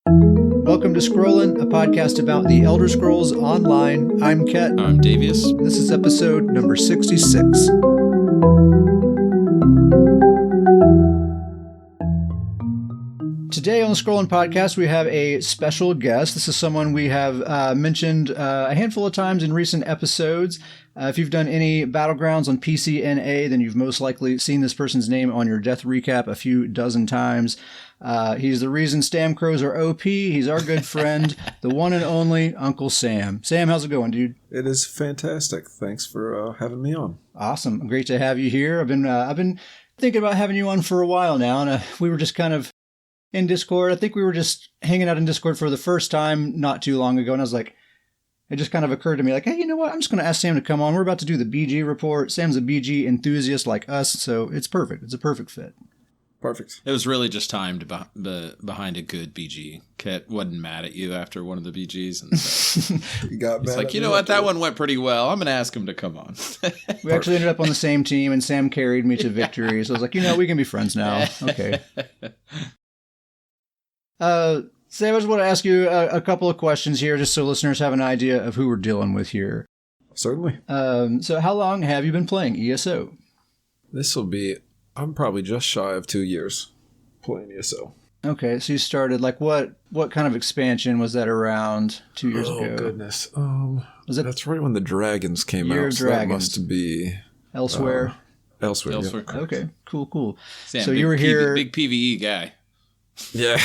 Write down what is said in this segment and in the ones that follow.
Welcome to Scrollin, a podcast about the Elder Scrolls Online. I'm Ket. I'm Davius. This is episode number 66. Today on the Scrollin podcast, we have a special guest. This is someone we have mentioned a handful of times in recent episodes. If you've done any Battlegrounds on PCNA, then you've most likely seen this person's name on your death recap a few dozen times. He's the reason Stam Crows are OP. He's our good friend, the one and only UncleSam. Sam, how's it going, dude? It is fantastic. Thanks for having me on. Awesome. Great to have you here. I've been thinking about having you on for a while now, and we were just kind of in Discord. I think we were just hanging out in Discord for the first time not too long ago, and I was like, it just kind of occurred to me, like, hey, you know what? I'm just going to ask Sam to come on. We're about to do the BG report. Sam's a BG enthusiast like us, so it's perfect. It's a perfect fit. Perfect. It was really just timed behind a good BG. Ket wasn't mad at you after one of the BGs. And so You got he's mad like, at you me know what? after That one went pretty well. I'm going to ask him to come on. We actually ended up on the same team, and Sam carried me to victory. So I was like, you know, we can be friends now. Okay. Sam, I just want to ask you a couple of questions here, just so listeners have an idea of who we're dealing with here. Certainly. So how long have you been playing ESO? I'm probably just shy of 2 years playing ESO. Okay, so you started, like, what kind of expansion was that around 2 years ago? Oh, goodness. That's right when the dragons came Year out. of So Dragons. that must be Elsewhere? elsewhere. Elsewhere. Yeah. Okay, cool. Sam, So big you were here... big PvE guy. Yeah.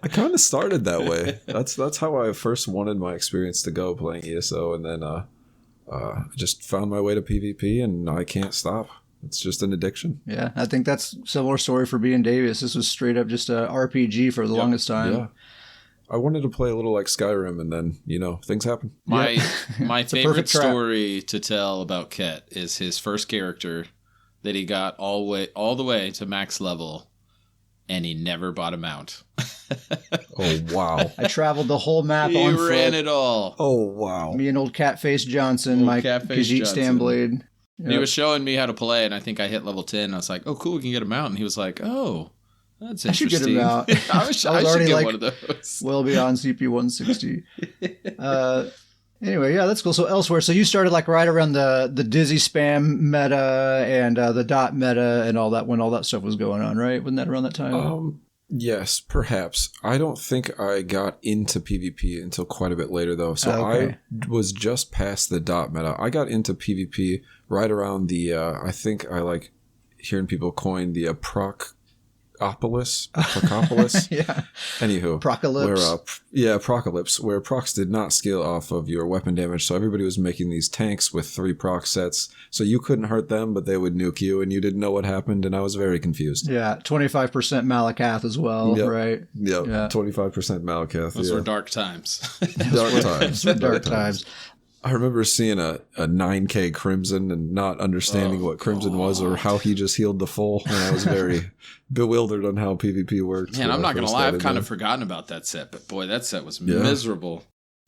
I kind of started that way. That's how I first wanted my experience to go, playing ESO, and then I just found my way to PvP, and I can't stop. It's just an addiction. Yeah, I think that's a similar story for being Davis. This was straight up just a RPG for the longest time. Yeah. I wanted to play a little like Skyrim, and then, things happen. My favorite perfect trap. story to tell about Ket is his first character that he got all the way to max level, and he never bought a mount. Oh, wow. I traveled the whole map He on foot. ran it all. Oh, wow. Me and old Catface Johnson, Old my Catface Khajiit Johnson. Stamblade. He was showing me how to play, and I think I hit level 10. I was like, oh, cool, we can get a mount. And he was like, oh, that's I should interesting. get a mount. I should already, get like, one of those. well beyond CP 160. Anyway, yeah, that's cool. So elsewhere, so you started like right around the Dizzy spam meta and the dot meta and all that, when all that stuff was going on, right? Wasn't that around that time? Yes, perhaps. I don't think I got into PvP until quite a bit later, though. So Okay. I was just past the dot meta. I got into PvP right around the, I think I like hearing people coin the Procopolis. Yeah. Anywho. Procalypse. Procalypse, where procs did not scale off of your weapon damage. So everybody was making these tanks with 3 proc sets. So you couldn't hurt them, but they would nuke you, and you didn't know what happened, and I was very confused. Yeah, 25% Malakath as well, Yep. right? Yep. Yeah. 25% Malakath. Those yeah. were dark times. Dark times. Dark times. I remember seeing a 9k Crimson and not understanding what Crimson was or how he just healed the full. And I was very bewildered on how PvP works. Man, when I'm I not going to first lie. I've started kind there. of forgotten about that set, but boy, that set was Yeah. miserable.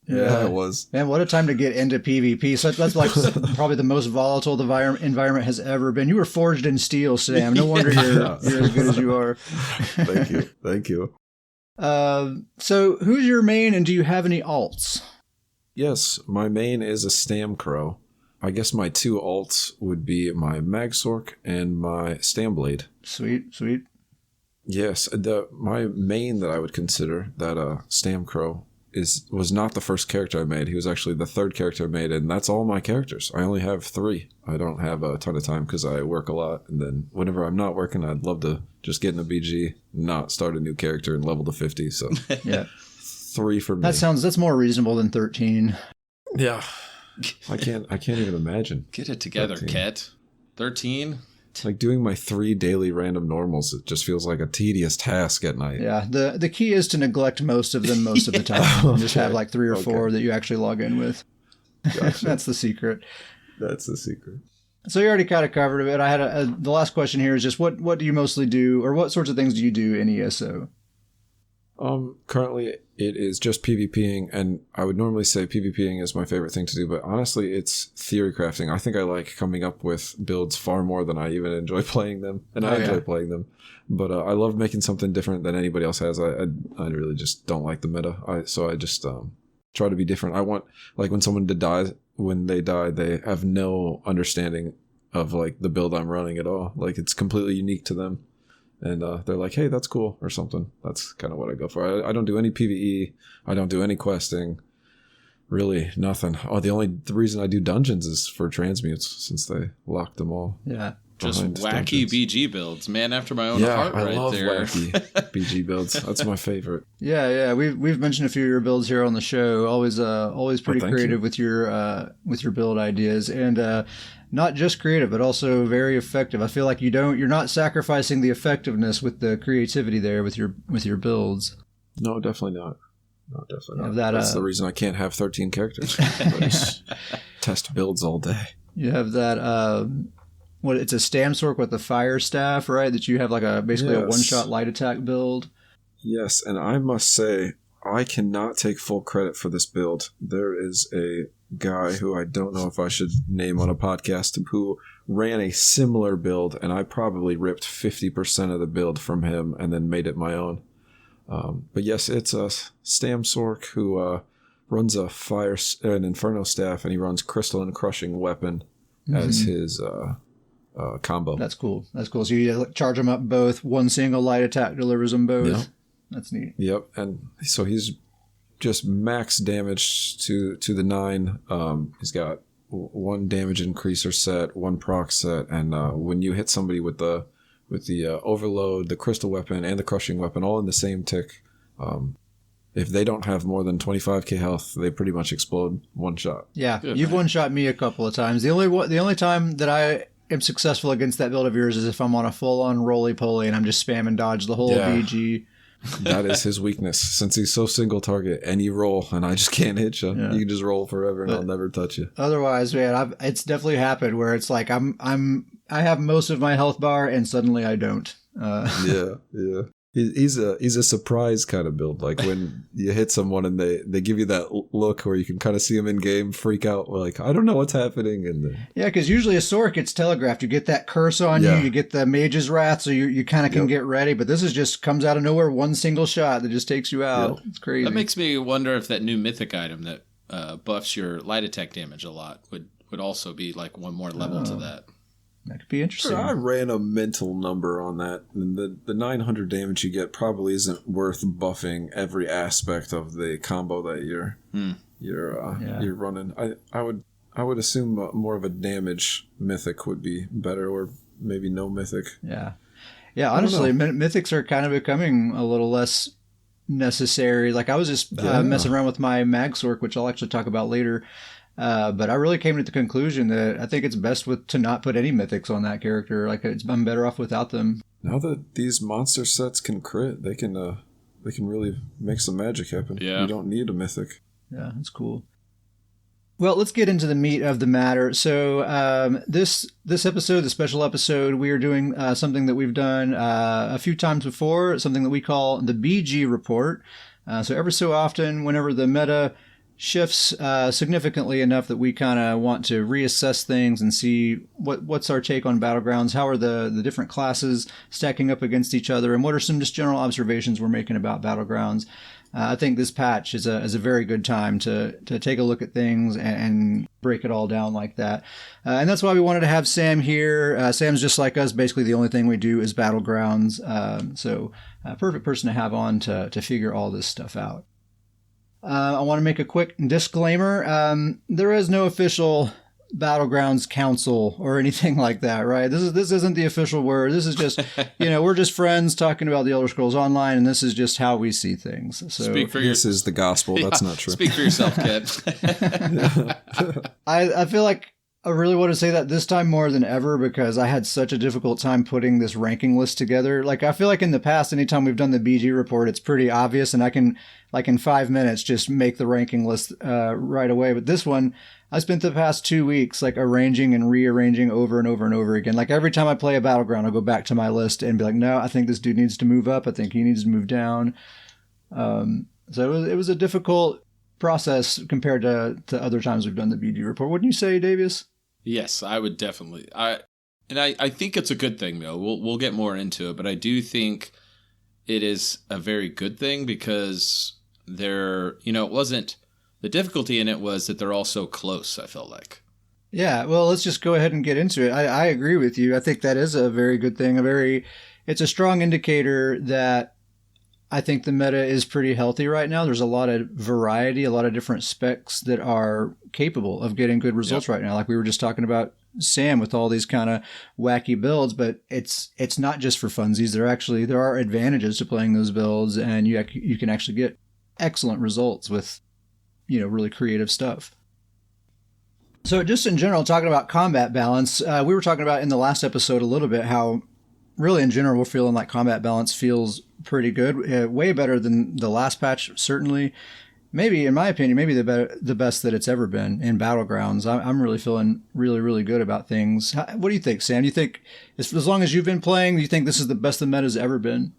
Yeah, it was. Man, what a time to get into PvP. So that's like probably the most volatile the environment has ever been. You were forged in steel, Sam. No wonder you're as good as you are. Thank you. Thank you. So who's your main, and do you have any alts? Yes, my main is a Stam Crow. I guess my 2 alts would be my Magsork and my Stamblade. Sweet. Yes, my main that I would consider, that Stam Crow, was not the first character I made. He was actually the 3rd character I made, and that's all my characters. I only have 3. I don't have a ton of time because I work a lot, and then whenever I'm not working, I'd love to just get in a BG, not start a new character and level to 50. So Yeah. 3 for me. That's more reasonable than 13. Yeah. I can't even imagine. Get it together, 13. Ket. 13? Like doing my 3 daily random normals, it just feels like a tedious task at night. Yeah. The key is to neglect most of them most of the time. And just have like 3 or 4 that you actually log in with. Gotcha. That's the secret. That's the secret. So you already kind of covered it. I had the last question here is just what do you mostly do, or what sorts of things do you do in ESO? Currently it is just PvPing, and I would normally say PvPing is my favorite thing to do, but honestly, it's theory crafting. I think I like coming up with builds far more than I even enjoy playing them, and I enjoy playing them. But I love making something different than anybody else has. I really just don't like the meta, so I just try to be different. I want, like, when they die, they have no understanding of like the build I'm running at all. Like, it's completely unique to them. And they're like, hey, that's cool, or something. That's kind of what I go for. I don't do any PvE. I don't do any questing. Really, nothing. Oh, the reason I do dungeons is for transmutes, since they locked them all. Yeah. Just wacky dungeons. BG builds. Man after my own heart right there. Yeah, I love wacky BG builds. That's my favorite. Yeah. We've mentioned a few of your builds here on the show. Always pretty creative with your build ideas. And not just creative, but also very effective. I feel like you're not sacrificing the effectiveness with the creativity there with your builds. No, definitely not. That's the reason I can't have 13 characters. I just test builds all day. You have that it's a Stamsork with the fire staff, right? That you have like basically a one-shot light attack build. Yes, and I must say, I cannot take full credit for this build. There is a guy who I don't know if I should name on a podcast who ran a similar build, and I probably ripped 50% of the build from him and then made it my own. But yes, it's a Stamsork who runs an Inferno staff, and he runs Crystalline Crushing Weapon as his combo. That's cool. So you charge them up both. One single light attack delivers them both. Yep. That's neat. Yep, and so he's just max damage to the 9. He's got 1 damage increaser set, 1 proc set, and when you hit somebody with the overload, the crystal weapon, and the crushing weapon all in the same tick, if they don't have more than 25k health, they pretty much explode one shot. Yeah, you've one shot me a couple of times. The only time that I am successful against that build of yours is if I'm on a full-on roly-poly and I'm just spamming dodge the whole BG. That is his weakness, since he's so single target. Any roll, and I just can't hit you. Yeah. You can just roll forever, and I'll never touch you. Otherwise, man, it's definitely happened where it's like I have most of my health bar, and suddenly I don't. Yeah. He's a surprise kind of build. Like when you hit someone and they give you that look where you can kind of see them in game freak out. Like, I don't know what's happening. And because usually a Sork gets telegraphed. You get that curse on you. You get the Mage's Wrath, so you kind of can get ready. But this is just comes out of nowhere. One single shot that just takes you out. It's crazy. That makes me wonder if that new mythic item that buffs your light attack damage a lot would also be like one more level to that. That could be interesting. Sure, I ran a mental number on that. And the 900 damage you get probably isn't worth buffing every aspect of the combo that you're running. I would assume more of a damage mythic would be better, or maybe no mythic. Yeah. Honestly, mythics are kind of becoming a little less necessary. Like I was just messing around with my Magsork, which I'll actually talk about later. But I really came to the conclusion that I think it's best to not put any mythics on that character. Like I'm better off without them. Now that these monster sets can crit, they can really make some magic happen. Yeah. You don't need a mythic. Yeah, that's cool. Well, let's get into the meat of the matter. So this episode, the special episode, we are doing something that we've done a few times before, something that we call the BG report. So every so often, whenever the meta shifts significantly enough that we kind of want to reassess things and see what's our take on Battlegrounds, how are the different classes stacking up against each other, and what are some just general observations we're making about Battlegrounds. I think this patch is a very good time to take a look at things and break it all down like that. And that's why we wanted to have Sam here. Sam's just like us. Basically, the only thing we do is Battlegrounds. So a perfect person to have on to figure all this stuff out. I want to make a quick disclaimer. There is no official Battlegrounds council or anything like that, right? This isn't the official word. This is just, we're just friends talking about the Elder Scrolls Online, and this is just how we see things. So this is the gospel. That's not true. Speak for yourself, kid. I feel like I really want to say that this time more than ever, because I had such a difficult time putting this ranking list together. Like, I feel like in the past, anytime we've done the BG report, it's pretty obvious, and I can, like in 5 minutes, just make the ranking list right away. But this one, I spent the past 2 weeks like arranging and rearranging over and over and over again. Like every time I play a Battleground, I'll go back to my list and be like, no, I think this dude needs to move up. I think he needs to move down. So it was a difficult process compared to other times we've done the BG report. Wouldn't you say, Davius? Yes, I would definitely. I think it's a good thing though. We'll get more into it, but I do think it is a very good thing because it wasn't, the difficulty in it was that they're all so close, I felt like. Yeah, well, let's just go ahead and get into it. I agree with you. I think that is a very good thing. It's a strong indicator that I think the meta is pretty healthy right now. There's a lot of variety, a lot of different specs that are capable of getting good results right now. Like we were just talking about Sam with all these kind of wacky builds, but it's not just for funsies. There are advantages to playing those builds, and you can actually get excellent results with, really creative stuff. So just in general, talking about combat balance, we were talking about in the last episode a little bit how really in general we're feeling like combat balance feels pretty good, way better than the last patch, certainly. Maybe, in my opinion, maybe the best that it's ever been in Battlegrounds. I'm really feeling really, really good about things. What do you think, Sam? Do you think, as long as you've been playing, do you think this is the best the meta's ever been?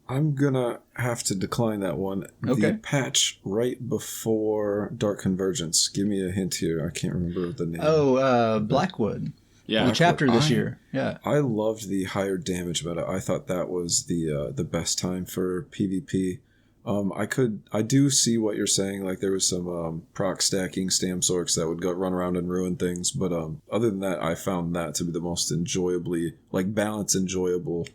I'm gonna have to decline that one. Okay. The patch right before Dark Convergence. Give me a hint here. I can't remember the name. Oh, Blackwood. Yeah. The chapter this year. Yeah. I loved the higher damage meta. I thought that was the best time for PvP. I do see what you're saying. Like there was some proc stacking stam sorks that would go run around and ruin things. But other than that, I found that to be the most enjoyably, enjoyable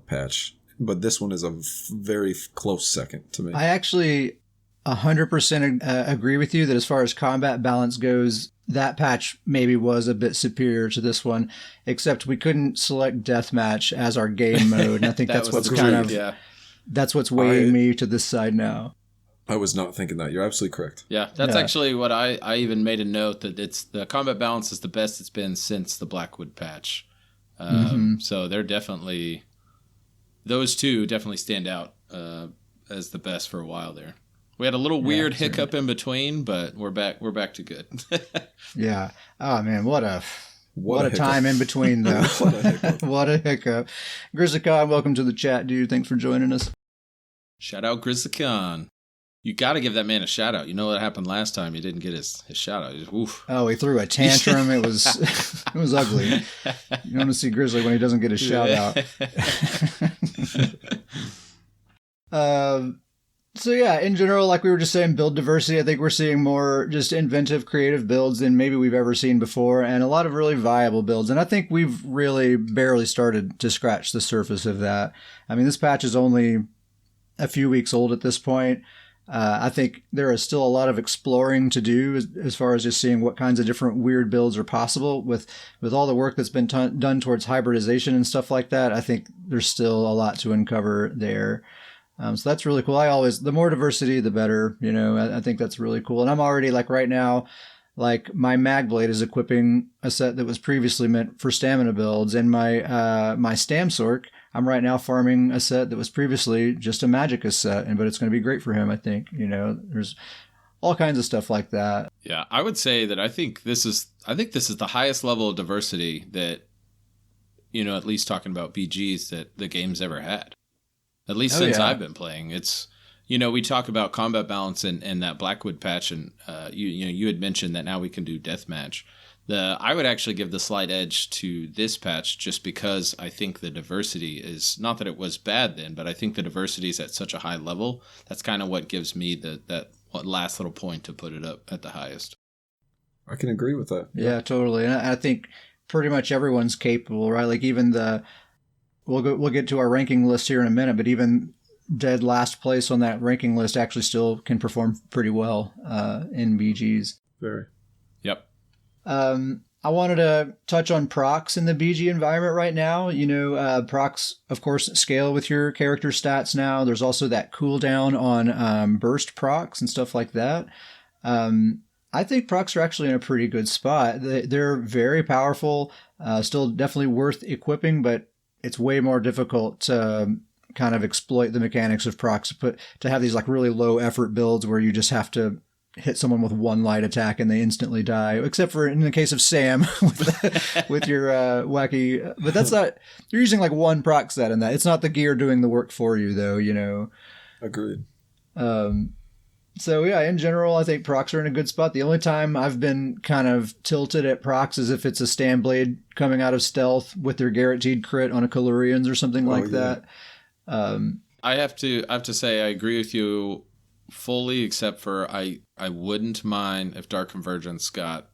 patch. But this one is a very close second to me. I actually 100% agree with you that as far as combat balance goes, that patch maybe was a bit superior to this one, except we couldn't select deathmatch as our game mode. And I think that's what's that's what's weighing me to this side now. I was not thinking that. You're absolutely correct. Yeah, that's actually what I even made a note that it's the combat balance is the best it's been since the Blackwood patch. So they're definitely, those two definitely stand out as the best for a while there. We had a little weird hiccup in between, but we're back to good. Yeah. Oh man, what a time in between though. What a hiccup. GrizzlyCon, welcome to the chat, dude. Thanks for joining us. Shout out GrizzlyCon. You got to give that man a shout out. You know what happened last time? He didn't get his shout out. He just, oof. Oh, he threw a tantrum. It was ugly. You want to see Grizzly when he doesn't get his shout out. So yeah, in general, like we were just saying, build diversity. I think we're seeing more just inventive, creative builds than maybe we've ever seen before, and a lot of really viable builds. And I think we've really barely started to scratch the surface of that. I mean, this patch is only a few weeks old at this point. I think there is still a lot of exploring to do as far as just seeing what kinds of different weird builds are possible with all the work that's been done towards hybridization and stuff like that. I think there's still a lot to uncover there. So that's really cool. The more diversity, the better, I think that's really cool. And I'm already right now, my mag blade is equipping a set that was previously meant for stamina builds, and my stam sork, I'm right now farming a set that was previously just a magicka set, but it's going to be great for him. I think, there's all kinds of stuff like that. Yeah. I would say that I think this is the highest level of diversity that, at least talking about BGs, that the game's ever had. At least since I've been playing. It's, we talk about combat balance and that Blackwood patch, and you had mentioned that now we can do deathmatch. I would actually give the slight edge to this patch just because I think the diversity is, not that it was bad then, but I think the diversity is at such a high level. That's kind of what gives me that last little point to put it up at the highest. I can agree with that. Yeah, totally. And I think pretty much everyone's capable, right? Like even we'll get to our ranking list here in a minute, but even dead last place on that ranking list actually still can perform pretty well in BGs. Very. Yep. I wanted to touch on procs in the BG environment right now. Procs, of course, scale with your character stats now. There's also that cooldown on burst procs and stuff like that. I think procs are actually in a pretty good spot. They're very powerful, still definitely worth equipping, but it's way more difficult to kind of exploit the mechanics of procs, to have these really low effort builds where you just have to hit someone with one light attack and they instantly die, except for in the case of Sam with your wacky, but that's not, you're using one proc set in that. It's not the gear doing the work for you though, Agreed. So yeah, in general, I think procs are in a good spot. The only time I've been kind of tilted at procs is if it's a Stand Blade coming out of stealth with their guaranteed crit on a Calurians or something like that. I have to say I agree with you fully, except for I wouldn't mind if Dark Convergence got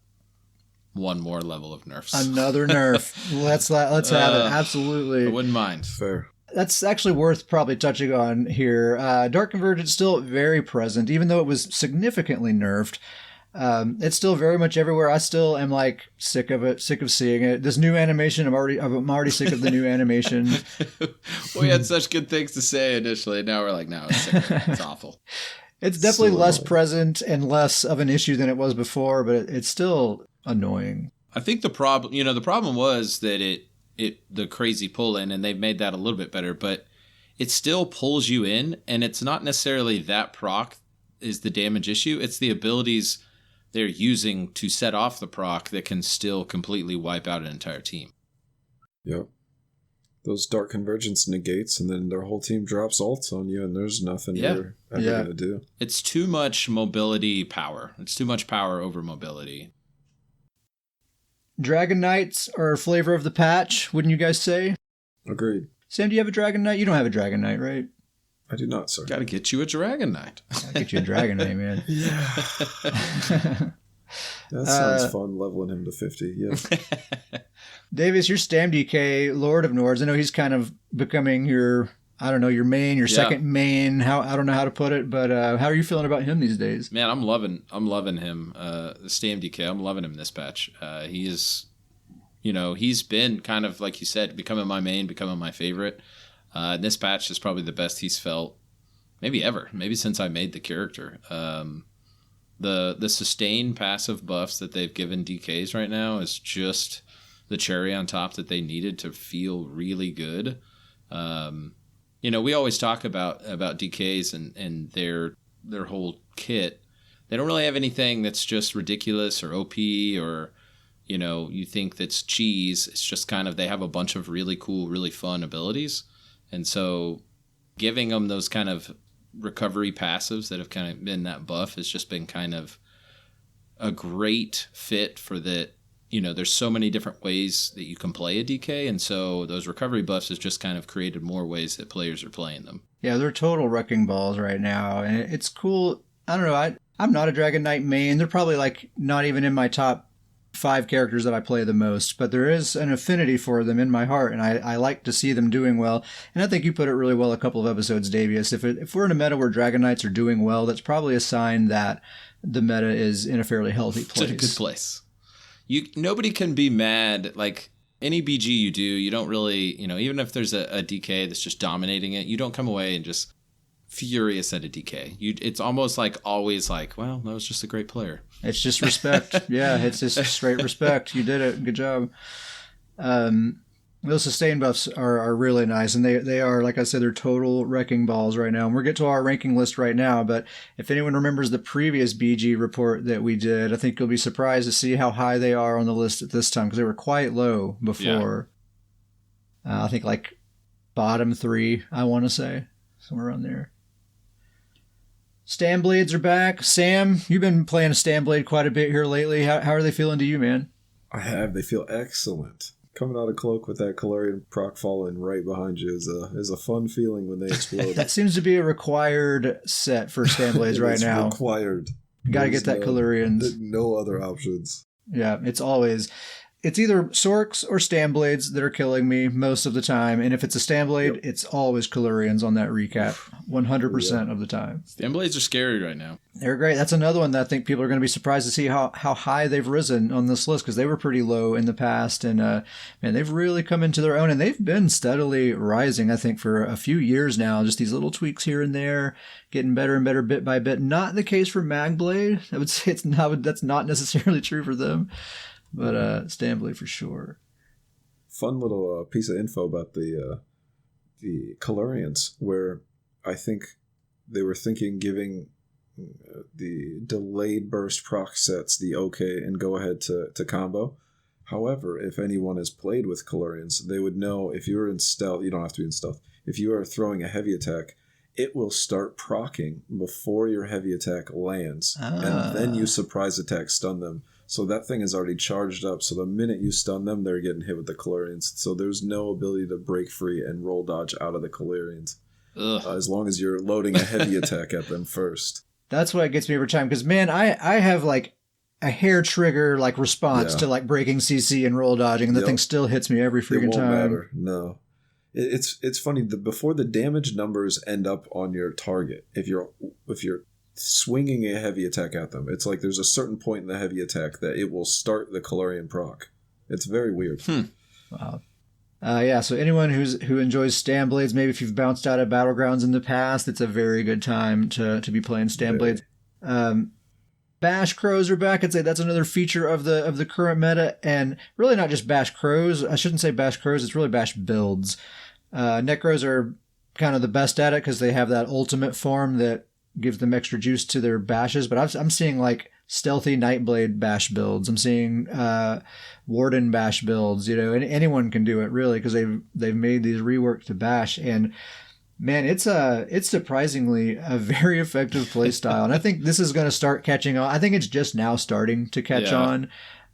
one more level of nerfs. Another nerf. Let's have it. Absolutely. I wouldn't mind. Fair. That's actually worth probably touching on here. Dark Convergence still very present, even though it was significantly nerfed. It's still very much everywhere. I still am like sick of it, sick of seeing it. This new animation, I'm already sick of the new animation. We had such good things to say initially. Now we're like, no, it's sick. It's awful. It's definitely less present and less of an issue than it was before, but it's still annoying. I think the problem was that the crazy pull in, and they've made that a little bit better, but it still pulls you in, and it's not necessarily that proc is the damage issue. It's the abilities they're using to set off the proc that can still completely wipe out an entire team. Yep. Those Dark Convergence negates, and then their whole team drops ults on you, and there's nothing you're ever going to do. It's too much mobility power. It's too much power over mobility. Dragon Knights are a flavor of the patch, wouldn't you guys say? Agreed. Sam, do you have a Dragon Knight? You don't have a Dragon Knight, right? I do not, sir. Got to get you a Dragon Knight. I'll get you a Dragon Knight, man. Yeah. That sounds fun, leveling him to 50. Yeah. Davis, your Stam DK, Lord of Nords. I know he's kind of becoming your main, your second main. I don't know how to put it, but how are you feeling about him these days? Man, I'm loving him. Stam DK, I'm loving him this patch. He is, he's been kind of, like you said, becoming my main, becoming my favorite. This patch is probably the best he's felt maybe ever, maybe since I made the character. The sustained passive buffs that they've given DKs right now is just the cherry on top that they needed to feel really good. We always talk about DKs and their whole kit. They don't really have anything that's just ridiculous or OP or, you think that's cheese. It's just kind of, they have a bunch of really cool, really fun abilities. And so giving them those kind of recovery passives that have kind of been that buff has just been kind of a great fit for that. There's so many different ways that you can play a DK. And so those recovery buffs has just kind of created more ways that players are playing them. Yeah, they're total wrecking balls right now. And it's cool. I don't know. I'm not a Dragon Knight main. They're probably like not even in my top 5 characters that I play the most, but there is an affinity for them in my heart, and I like to see them doing well. And I think you put it really well a couple of episodes, Davius. If we're in a meta where Dragon Knights are doing well, that's probably a sign that the meta is in a fairly healthy place. It's a good place. Nobody can be mad. Like any BG you do, you don't really, even if there's a DK that's just dominating it, you don't come away and just furious at a DK. It's almost like always like, well, that was just a great player. It's just respect. Yeah, it's just straight respect. You did it. Good job. Those sustain buffs are really nice, and they are, like I said, they're total wrecking balls right now. And we'll get to our ranking list right now, but if anyone remembers the previous BG report that we did, I think you'll be surprised to see how high they are on the list at this time, because they were quite low before. Yeah. I think like bottom 3, I want to say. Somewhere around there. Stam Blades are back. Sam, you've been playing a Stam Blade quite a bit here lately. How are they feeling to you, man? I have. They feel excellent. Coming out of cloak with that Calurian proc falling right behind you is a fun feeling when they explode. That seems to be a required set for Stam Blades right now. Required. Got to get that Calurians. No other options. Yeah, it's either Sorks or Stam Blades that are killing me most of the time. And if it's a Stam Blade, it's always Calurians on that recap 100% of the time. Stam Blades are scary right now. They're great. That's another one that I think people are going to be surprised to see how high they've risen on this list, because they were pretty low in the past. And man, they've really come into their own, and they've been steadily rising, I think, for a few years now. Just these little tweaks here and there, getting better and better bit by bit. Not the case for Magblade. I would say that's not necessarily true for them. But Stam Blade for sure. Fun little piece of info about the Calurians, where I think they were thinking giving the delayed burst proc sets the okay and go ahead to combo. However, if anyone has played with Calurians, they would know if you're in stealth, you don't have to be in stealth. If you are throwing a heavy attack it will start proccing before your heavy attack lands. And then you surprise attack stun them. So that thing is already charged up. So the minute you stun them, they're getting hit with the Calurians. So there's no ability to break free and roll dodge out of the Calurians. As long as you're loading a heavy attack at them first. That's what gets me every time. Because, man, I have like a hair trigger like response to like breaking CC and roll dodging. And the thing still hits me every freaking time. It won't matter. No. It's funny. Before the damage numbers end up on your target, if you're swinging a heavy attack at them, it's like there's a certain point in the heavy attack that it will start the Calurian proc. It's very weird. Wow. So anyone who enjoys Stam Blades, maybe if you've bounced out of Battlegrounds in the past, it's a very good time to be playing Stam Blades. Bash Crows are back. I'd say that's another feature of the current meta, and really not just Bash Crows. I shouldn't say Bash Crows. It's really Bash builds. Necros are kind of the best at it because they have that ultimate form that gives them extra juice to their bashes. But I'm seeing like stealthy Nightblade bash builds. I'm seeing Warden bash builds. You know, and anyone can do it really because they've made these reworked to bash. And man, it's surprisingly a very effective play style. And I think this is going to start catching on. I think it's just now starting to catch on.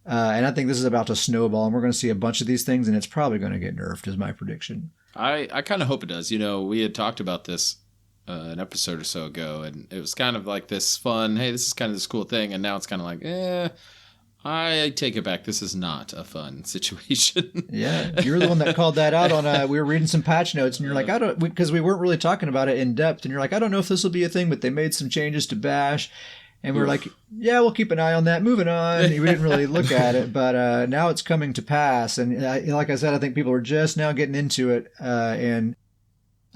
And I think this is about to snowball, and we're going to see a bunch of these things, and it's probably going to get nerfed, is my prediction. I kind of hope it does. You know, we had talked about this an episode or so ago, and it was kind of like this fun, hey, this is kind of this cool thing, and now it's kind of like, I take it back. This is not a fun situation. Yeah, you're the one that called that out on. We were reading some patch notes, and you're like, because we weren't really talking about it in depth, and you're like, I don't know if this will be a thing, but they made some changes to Bash. And we were like, yeah, we'll keep an eye on that. Moving on. We didn't really look at it, but now it's coming to pass. And like I said, I think people are just now getting into it. And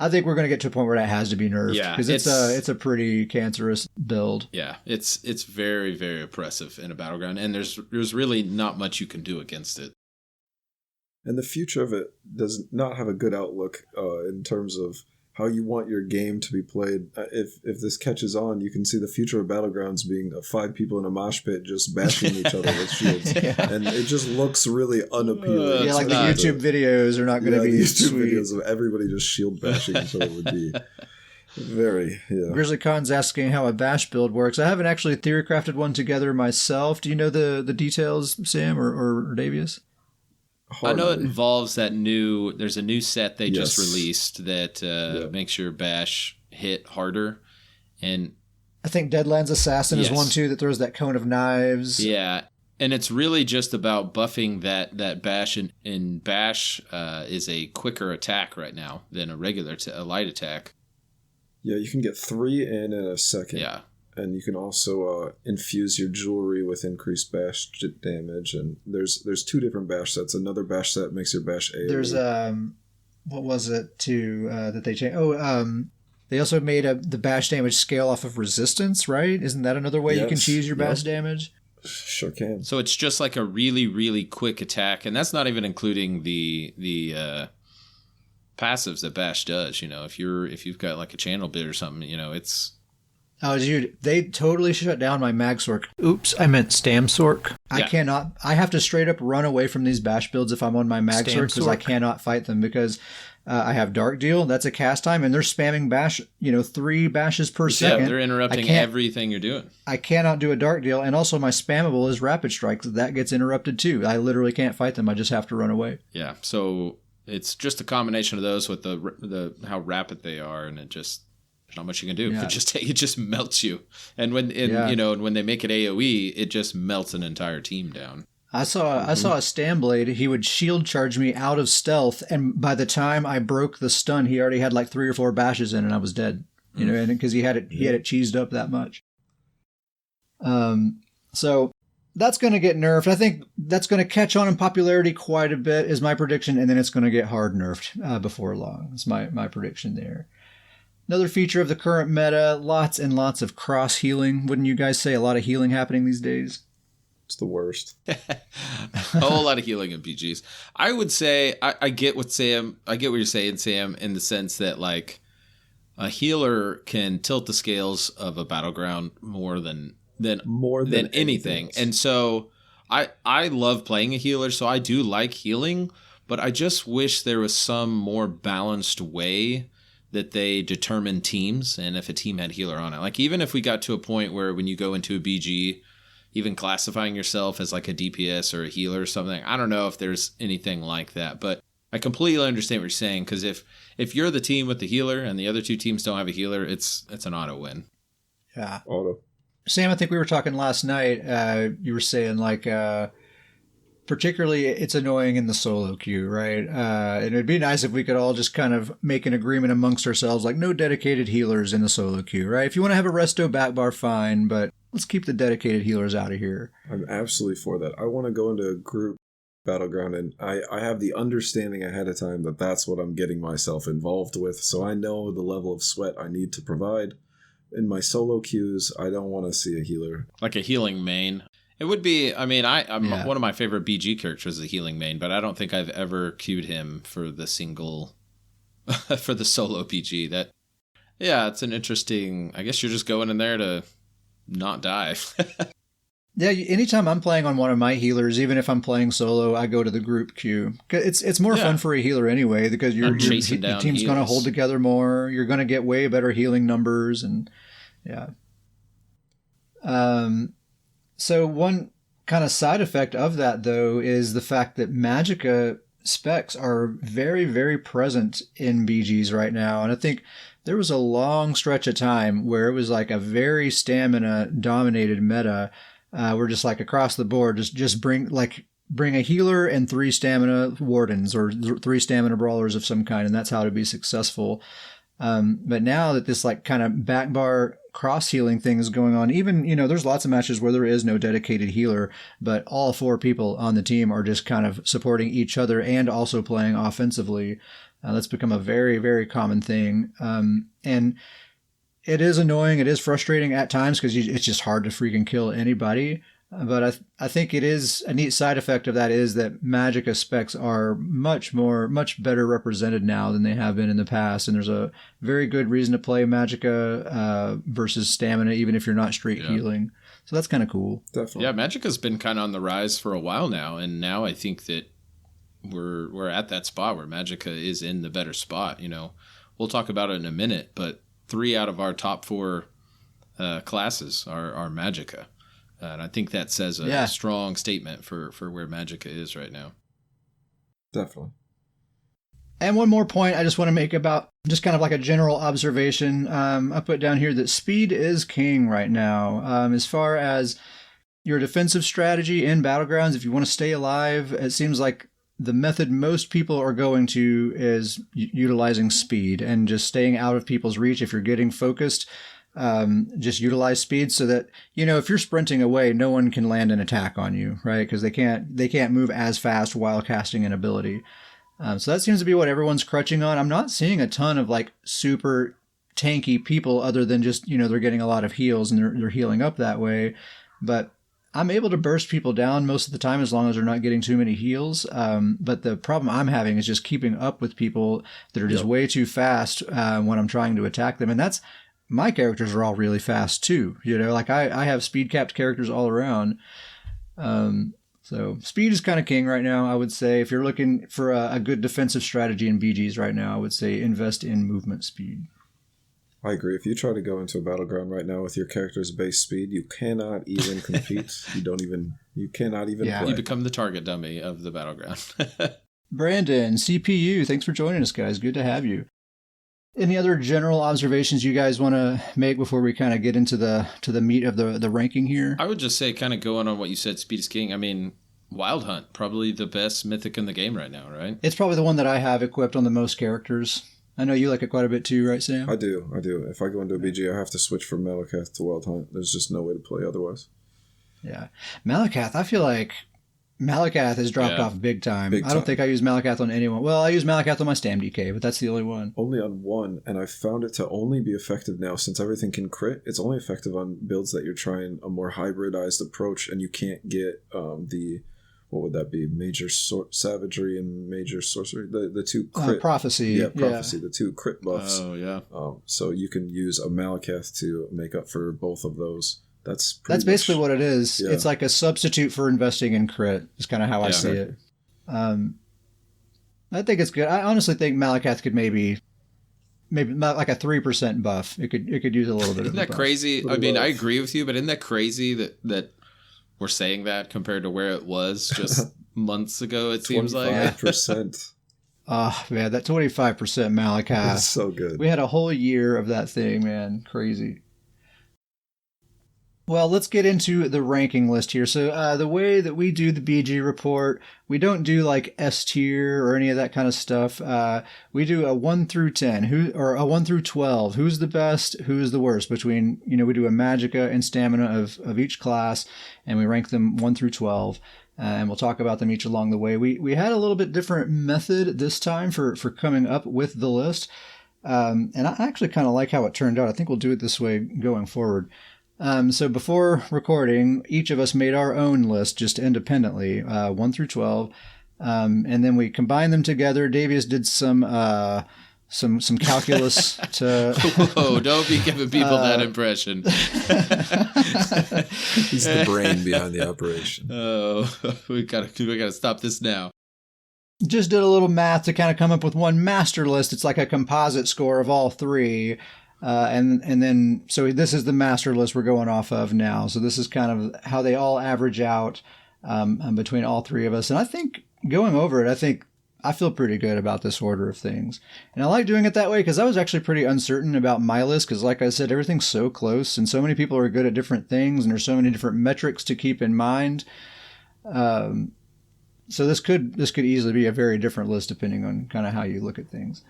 I think we're going to get to a point where that has to be nerfed. Yeah, because it's a pretty cancerous build. Yeah, it's very, very oppressive in a battleground. And there's really not much you can do against it. And the future of it does not have a good outlook in terms of how you want your game to be played. If this catches on, you can see the future of Battlegrounds being 5 people in a mosh pit just bashing each other with shields. And it just looks really unappealing. Like the YouTube videos are not going to be YouTube sweet. videos of everybody just shield bashing each other would be very, Grizzly Khan's asking how a bash build works. I haven't actually theorycrafted one together myself. Do you know the details, Sam or Davius? I know it involves there's a new set they just released that makes your bash hit harder. And I think Deadlands Assassin is one too that throws that cone of knives. Yeah. And it's really just about buffing that bash. And bash is a quicker attack right now than a regular a light attack. Yeah, you can get 3 in a second. Yeah. And you can also infuse your jewelry with increased bash damage. And there's 2 different bash sets. Another bash set makes your bash AoE. There's what was it that they changed? They also made the bash damage scale off of resistance, right? Isn't that another way you can choose your bash damage? Sure can. So it's just like a really, really quick attack, and that's not even including the passives that bash does. You know, if you've got like a channel bit or something, you know, it's. Oh, dude, they totally shut down my Magsork. Oops, I meant Stamsork. Yeah. I have to straight up run away from these bash builds if I'm on my Magsork because I cannot fight them because I have Dark Deal, that's a cast time, and they're spamming bash, 3 bashes per second. Yeah, they're interrupting everything you're doing. I cannot do a Dark Deal, and also my spammable is Rapid Strike. That gets interrupted too. I literally can't fight them. I just have to run away. Yeah, so it's just a combination of those with the how rapid they are, and there's not much you can do. Yeah. It just melts you. And when when they make it AoE, it just melts an entire team down. I saw a Stam Blade. He would shield charge me out of stealth, and by the time I broke the stun, he already had like 3 or 4 bashes in, and I was dead. And because he had it cheesed up that much. So that's going to get nerfed. I think that's going to catch on in popularity quite a bit, is my prediction, and then it's going to get hard nerfed before long. That's my prediction there. Another feature of the current meta, lots and lots of cross healing. Wouldn't you guys say a lot of healing happening these days? It's the worst. A whole lot of healing in PGs. I would say I get what you're saying, Sam, in the sense that like a healer can tilt the scales of a battleground more than anything. And so I love playing a healer, so I do like healing, but I just wish there was some more balanced way that they determine teams and if a team had healer on it. Like even if we got to a point where when you go into a BG, even classifying yourself as like a DPS or a healer or something, I don't know if there's anything like that. But I completely understand what you're saying, because if you're the team with the healer and the other two teams don't have a healer, it's an auto win. Yeah. Auto. Sam, I think we were talking last night. You were saying like, particularly it's annoying in the solo queue, right? And it'd be nice if we could all just kind of make an agreement amongst ourselves, like no dedicated healers in the solo queue, right? If you want to have a resto back bar, fine, but let's keep the dedicated healers out of here. I'm absolutely for that. I want to go into a group battleground, and I have the understanding ahead of time that that's what I'm getting myself involved with, so I know the level of sweat I need to provide. In my solo queues, I don't want to see a healer. Like a healing main. It would be, I mean, one of my favorite BG characters is a healing main, but I don't think I've ever queued him for the single, for the solo BG. It's an interesting, I guess you're just going in there to not die. Yeah, anytime I'm playing on one of my healers, even if I'm playing solo, I go to the group queue. It's more fun for a healer anyway, because your team's going to hold together more. You're going to get way better healing numbers, and yeah. So one kind of side effect of that, though, is the fact that Magicka specs are very, very present in BGs right now, and I think there was a long stretch of time where it was like a very stamina-dominated meta. We're just like across the board, just bring a healer and 3 stamina wardens or 3 stamina brawlers of some kind, and that's how to be successful. But now that this like kind of back bar cross healing thing is going on, even, there's lots of matches where there is no dedicated healer, but all 4 people on the team are just kind of supporting each other and also playing offensively. That's become a very, very common thing. And it is annoying. It is frustrating at times because it's just hard to freaking kill anybody. But I think it is a neat side effect of that is that Magicka specs are much better represented now than they have been in the past. And there's a very good reason to play Magicka versus stamina, even if you're not straight healing. So that's kind of cool. Definitely. Yeah, Magicka's been kind of on the rise for a while now. And now I think that we're at that spot where Magicka is in the better spot. We'll talk about it in a minute, but 3 out of our top 4 classes are Magicka. And I think that says a strong statement for where Magicka is right now. Definitely. And one more point I just want to make about just kind of like a general observation. I put down here that speed is king right now. As far as your defensive strategy in Battlegrounds, if you want to stay alive, it seems like the method most people are going to is utilizing speed and just staying out of people's reach. If you're getting focused, just utilize speed so that, if you're sprinting away, no one can land an attack on you, right? Because they can't move as fast while casting an ability. So that seems to be what everyone's crutching on. I'm not seeing a ton of like super tanky people other than just, they're getting a lot of heals and they're healing up that way. But I'm able to burst people down most of the time as long as they're not getting too many heals. But the problem I'm having is just keeping up with people that are just way too fast when I'm trying to attack them. And my characters are all really fast too. Like I have speed capped characters all around. So speed is kind of king right now, I would say. If you're looking for a good defensive strategy in BGs right now, I would say invest in movement speed. I agree. If you try to go into a battleground right now with your character's base speed, you cannot even compete. You cannot even play. You become the target dummy of the battleground. Brandon, CPU, thanks for joining us, guys. Good to have you. Any other general observations you guys want to make before we kind of get into the meat of the ranking here? I would just say, kind of going on what you said, speed is king. I mean, Wild Hunt, probably the best mythic in the game right now, right? It's probably the one that I have equipped on the most characters. I know you like it quite a bit too, right, Sam? I do. If I go into a BG, I have to switch from Malakath to Wild Hunt. There's just no way to play otherwise. Yeah. Malakath, I feel like Malakath has dropped off big time. I don't think I use Malakath on anyone. Well, I use Malakath on my Stam DK, but that's the only one. Only on one, and I found it to only be effective now since everything can crit. It's only effective on builds that you're trying a more hybridized approach, and you can't get what would that be? Major Savagery and Major Sorcery? The 2 crit. Prophecy. Yeah, Prophecy. The 2 crit buffs. Oh, yeah. So you can use a Malakath to make up for both of those. That's basically what it is. Yeah. It's like a substitute for investing in crit. Is kind of how I see it. I think it's good. I honestly think Malakath could maybe maybe not like a 3% buff. It could use a little bit. Isn't that crazy? I mean, I agree with you, but isn't that crazy that we're saying that compared to where it was just months ago? It seems like 25%. Oh man, that 25% Malachi. That's so good. We had a whole year of that thing, man. Crazy. Well, let's get into the ranking list here. So the way that we do the BG report, we don't do like S tier or any of that kind of stuff. We do a 1 through 10, or a 1 through 12. Who's the best? Who's the worst? Between, we do a magicka and stamina of each class, and we rank them 1 through 12. And we'll talk about them each along the way. We had a little bit different method this time for coming up with the list. And I actually kind of like how it turned out. I think we'll do it this way going forward. So before recording, each of us made our own list just independently, 1 through 12. And then we combined them together. Davius did some calculus to... Whoa, don't be giving people that impression. He's the brain behind the operation. Oh, we gotta stop this now. Just did a little math to kind of come up with one master list. It's like a composite score of all three. And then, so this is the master list we're going off of now. So this is kind of how they all average out between all three of us. And I think going over it, I feel pretty good about this order of things. And I like doing it that way because I was actually pretty uncertain about my list because, like I said, everything's so close and so many people are good at different things and there's so many different metrics to keep in mind. So this could easily be a very different list depending on kind of how you look at things.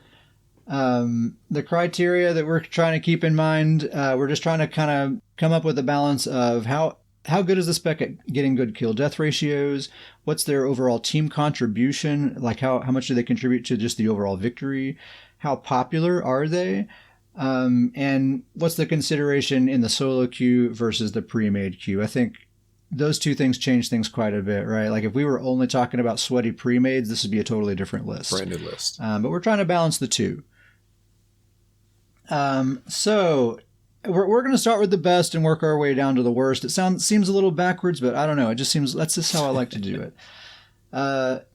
The criteria that we're trying to keep in mind, we're just trying to kind of come up with a balance of how good is the spec at getting good kill death ratios? What's their overall team contribution? Like how much do they contribute to just the overall victory? How popular are they? And what's the consideration in the solo queue versus the pre-made queue? I think those two things change things quite a bit, right? Like if we were only talking about sweaty pre-mades, this would be a totally different list. Branded list. But we're trying to balance the two. So we're going to start with the best and work our way down to the worst. It seems a little backwards, but I don't know. It just seems that's just how I like to do it.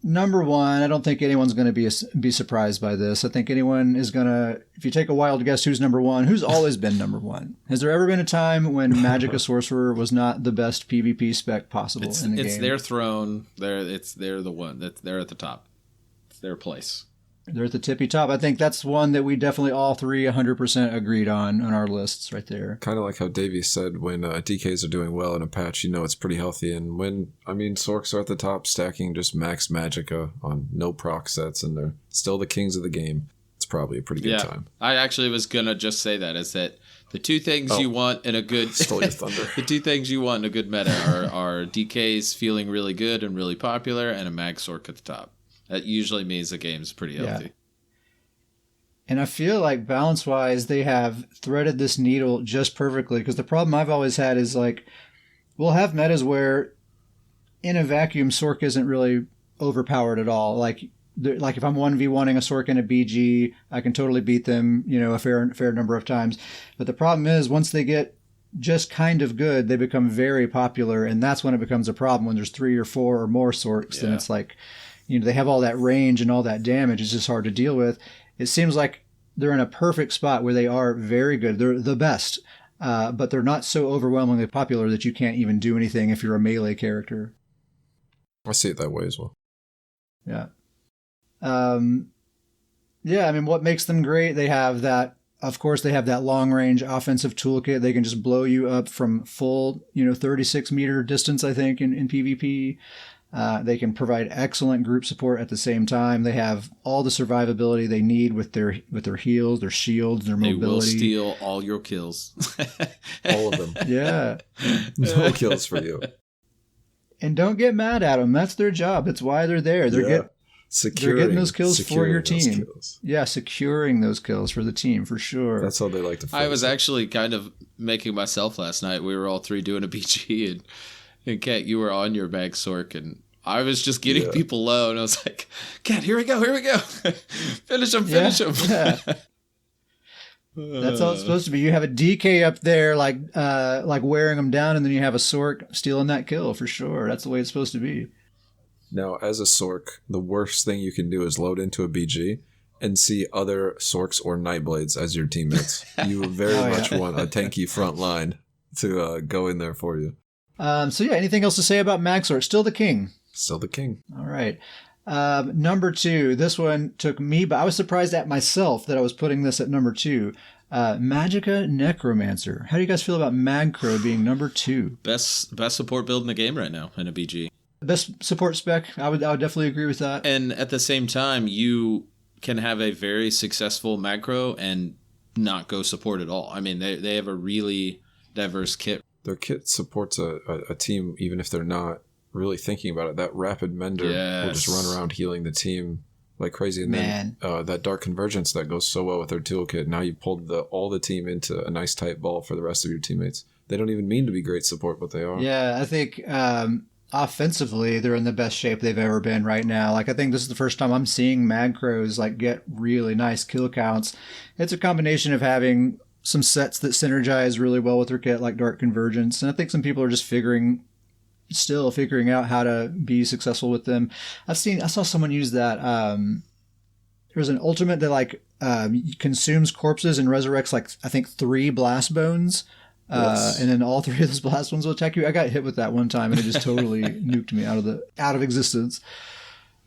Number one, I don't think anyone's going to be surprised by this. I think anyone is going to, if you take a wild guess who's number one, who's always been number one? Has there ever been a time when Magicka Sorcerer was not the best PvP spec possible in the game? It's their throne. They're the one that they're at the top. It's their place. They're at the tippy top. I think that's one that we definitely all three 100% agreed on our lists right there. Kind of like how Davey said, when DKs are doing well in a patch, it's pretty healthy. And when, Sorks are at the top, stacking just max Magicka on no proc sets, and they're still the kings of the game, it's probably a pretty good time. I actually was going to just say that, is that the two things you want in a good... Stole your thunder. The two things you want in a good meta are DKs feeling really good and really popular, and a Mag Sork at the top. That usually means the game's pretty healthy. Yeah. And I feel like balance-wise, they have threaded this needle just perfectly. Because the problem I've always had is like, we'll have metas where in a vacuum, Sork isn't really overpowered at all. Like if I'm 1v1ing a Sork and a BG, I can totally beat them, a fair number of times. But the problem is once they get just kind of good, they become very popular. And that's when it becomes a problem. When there's 3 or 4 or more Sorks, then it's like... they have all that range and all that damage. It's just hard to deal with. It seems like they're in a perfect spot where they are very good. They're the best, but they're not so overwhelmingly popular that you can't even do anything if you're a melee character. I see it that way as well. Yeah. What makes them great? They have that, of course, they have that long range offensive toolkit. They can just blow you up from full, 36 meter distance, I think, in PvP. They can provide excellent group support at the same time. They have all the survivability they need with their heals, their shields, their mobility. They will steal all your kills. All of them. Yeah. No kills for you. And don't get mad at them. That's their job. That's why they're there. They're getting those kills for your team. Yeah, securing those kills for the team, for sure. That's how they like to fight. I was actually kind of making myself last night. We were all three doing a BG, and Kat, you were on your Mag Sork, and I was just getting people low, and I was like, Kat, here we go. Finish him. Yeah. That's how it's supposed to be. You have a DK up there, like wearing them down, and then you have a Sork stealing that kill, for sure. That's the way it's supposed to be. Now, as a Sork, the worst thing you can do is load into a BG and see other Sorks or Nightblades as your teammates. You very much want a tanky front line to go in there for you. So yeah, anything else to say about Magsork? Still the king. Still the king. All right. Number 2. This one took me, but I was surprised at myself that I was putting this at number 2. Magica Necromancer. How do you guys feel about Magcro being number 2? Best support build in the game right now in a BG. Best support spec. I would definitely agree with that. And at the same time, you can have a very successful macro and not go support at all. I mean, they have a really diverse kit. Their kit supports a team even if they're not really thinking about it. That rapid mender will just run around healing the team like crazy. And then that dark convergence that goes so well with their toolkit. Now you've pulled all the team into a nice tight ball for the rest of your teammates. They don't even mean to be great support, but they are. Yeah, I think offensively, they're in the best shape they've ever been right now. Like, I think this is the first time I'm seeing Magcros like get really nice kill counts. It's a combination of having some sets that synergize really well with their kit, like Dark Convergence, and I think some people are just still figuring out how to be successful with them. I saw someone use that. There's an ultimate that like consumes corpses and resurrects like I think 3 blast bones. And then all 3 of those blast ones will attack you. I got hit with that one time and it just totally nuked me out of existence.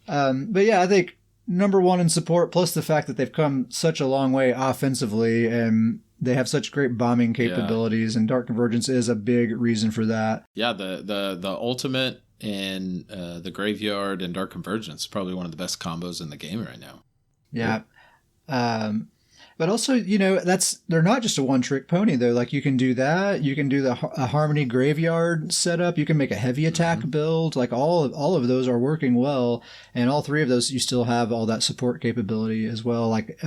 But yeah, I think number 1 in support, plus the fact that they've come such a long way offensively and they have such great bombing capabilities, and Dark Convergence is a big reason for that. Yeah, the ultimate and the Graveyard and Dark Convergence is probably one of the best combos in the game right now. Yeah. But also, they're not just a one-trick pony, though. Like, you can do that. You can do a Harmony Graveyard setup. You can make a heavy attack build. Like, all of those are working well. And all 3 of those, you still have all that support capability as well. Like,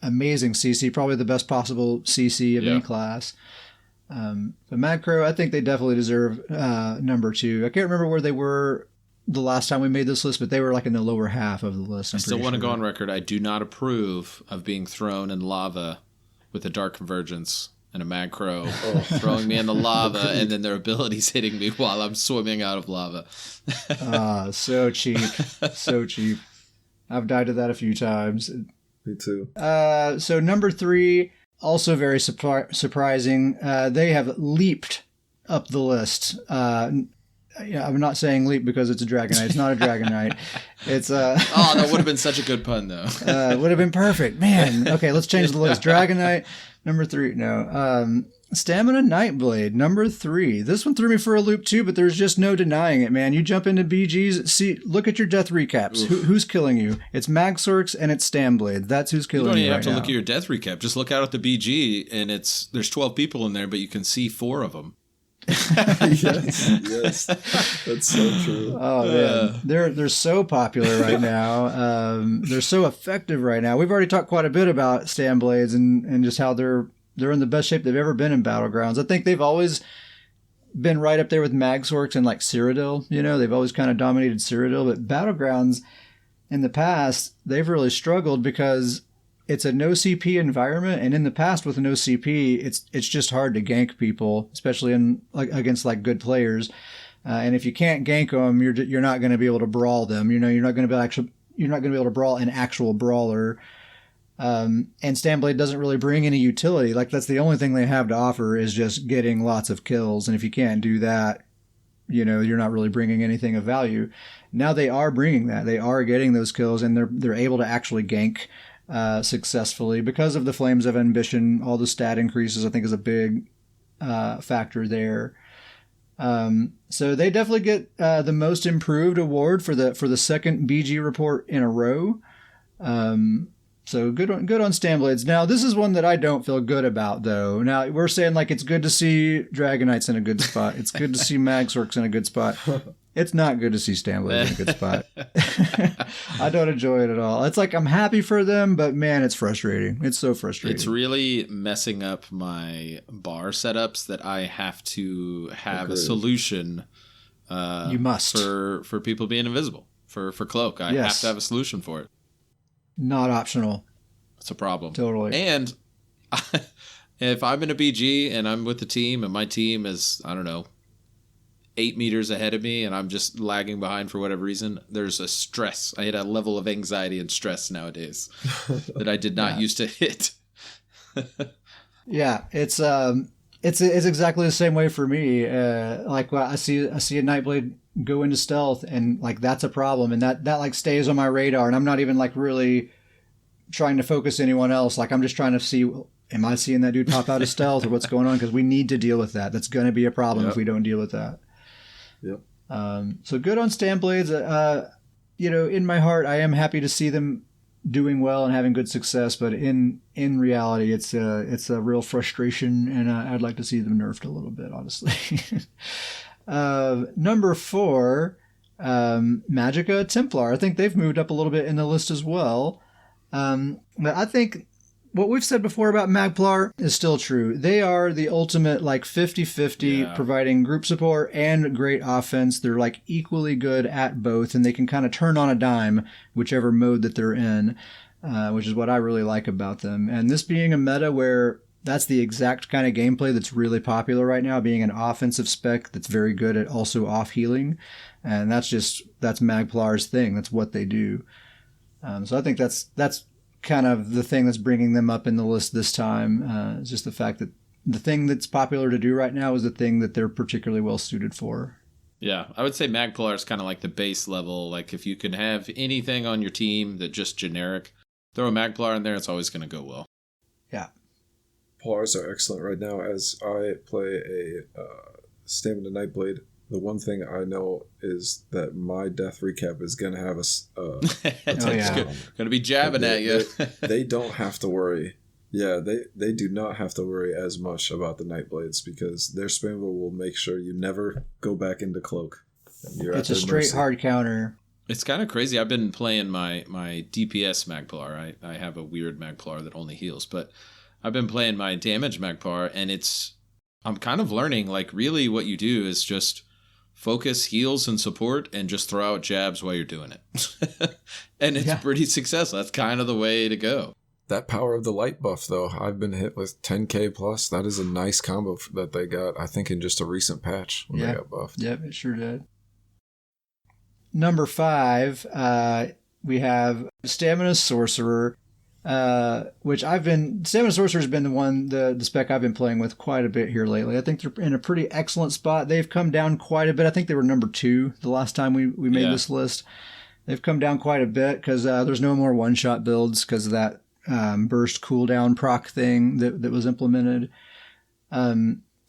amazing CC, probably the best possible CC of any class. But Magcro, I think they definitely deserve number 2. I can't remember where they were the last time we made this list, but they were like in the lower half of the list. I still want to go on record. I do not approve of being thrown in lava with a Dark Convergence and a Magcro throwing me in the lava and then their abilities hitting me while I'm swimming out of lava. So cheap. So cheap. I've died to that a few times. Me too. So number 3, also very surprising. They have leaped up the list. I'm not saying leap because it's a Dragonite. It's not a Dragonite. It's that would have been such a good pun, though. Would have been perfect, man. Okay, let's change the list. Dragonite, number 3. No, Stamina Nightblade, number 3. This one threw me for a loop too, but there's just no denying it, man. You jump into BGs, look at your death recaps. Who's killing you? It's Magsorks and it's Stamblade. That's who's killing you. You don't even have to look at your death recap. Just look out at the BG, and there's 12 people in there, but you can see 4 of them. yes, that's so true. Oh man, they're so popular right now. They're so effective right now. We've already talked quite a bit about Stamblades and just how they're in the best shape they've ever been in Battlegrounds. I think they've always been right up there with Magsorks and like Cyrodiil. They've always kind of dominated Cyrodiil, but Battlegrounds in the past they've really struggled because it's a no CP environment, and in the past with no CP, it's just hard to gank people, especially against good players. And if you can't gank them, you're not going to be able to brawl them. You're not going to be able to brawl an actual brawler. And Stamblade doesn't really bring any utility. Like, that's the only thing they have to offer is just getting lots of kills. And if you can't do that, you're not really bringing anything of value. Now they are bringing that. They are getting those kills, and they're able to actually gank successfully because of the Flames of Ambition. All the stat increases, I think, is a big factor there. So they definitely get the most improved award for the second BG report in a row. So good on Stamblades. Now, this is one that I don't feel good about, though. Now, we're saying like it's good to see Dragonites in a good spot. It's good to see Magsorks in a good spot. It's not good to see Stamblades in a good spot. I don't enjoy it at all. It's like I'm happy for them, but man, it's frustrating. It's so frustrating. It's really messing up my bar setups that I have to have a solution. You must. For people being invisible. For Cloak. I have to have a solution for it. Not optional. It's a problem. Totally. And if I'm in a BG and I'm with the team and my team is, I don't know, 8 meters ahead of me and I'm just lagging behind for whatever reason, there's a stress. I had a level of anxiety and stress nowadays that I did not used to hit. Yeah, it's exactly the same way for me. Like I see a Nightblade go into stealth, and like that's a problem, and that like stays on my radar, and I'm not even like really trying to focus anyone else. Like I'm just trying to see, am I seeing that dude pop out of stealth, or what's going on? Because we need to deal with that. That's going to be a problem if we don't deal with that. Yep. So good on Stamblades. In my heart, I am happy to see them doing well and having good success, but in reality, it's a real frustration, and I'd like to see them nerfed a little bit, honestly. Number 4, Magicka Templar. I think they've moved up a little bit in the list as well. But I think what we've said before about Magplar is still true. They are the ultimate like 50-50, providing group support and great offense. They're like equally good at both, and they can kind of turn on a dime whichever mode that they're in, which is what I really like about them. And this being a meta where that's the exact kind of gameplay that's really popular right now, being an offensive spec that's very good at also off healing. And that's Magplar's thing. That's what they do. So I think that's kind of the thing that's bringing them up in the list this time. It's just the fact that the thing that's popular to do right now is the thing that they're particularly well suited for. Yeah, I would say Magplar is kind of like the base level. Like if you can have anything on your team that just generic, throw a Magplar in there, it's always going to go well. Yeah. Plars are excellent right now. As I play a Stamina Nightblade, the one thing I know is that my death recap is going to have Going to be jabbing at you. They don't have to worry. Yeah, they do not have to worry as much about the Nightblades because their spamble will make sure you never go back into cloak. It's a straight hard counter. It's kind of crazy. I've been playing my DPS Magplar. I have a weird Magplar that only heals, but I've been playing my damage Magplar, and I'm kind of learning, like, really what you do is just focus, heals, and support, and just throw out jabs while you're doing it. And it's pretty successful. That's kind of the way to go. That power of the light buff, though, I've been hit with 10k plus. That is a nice combo that they got, I think, in just a recent patch when they got buffed. Yep, it sure did. Number 5, we have Stamina Sorcerer. Which Stamina Sorcerer has been the spec I've been playing with quite a bit here lately. I think they're in a pretty excellent spot. They've come down quite a bit. I think they were number 2 the last time we made this list. They've come down quite a bit because there's no more one-shot builds because of that burst cooldown proc thing that was implemented.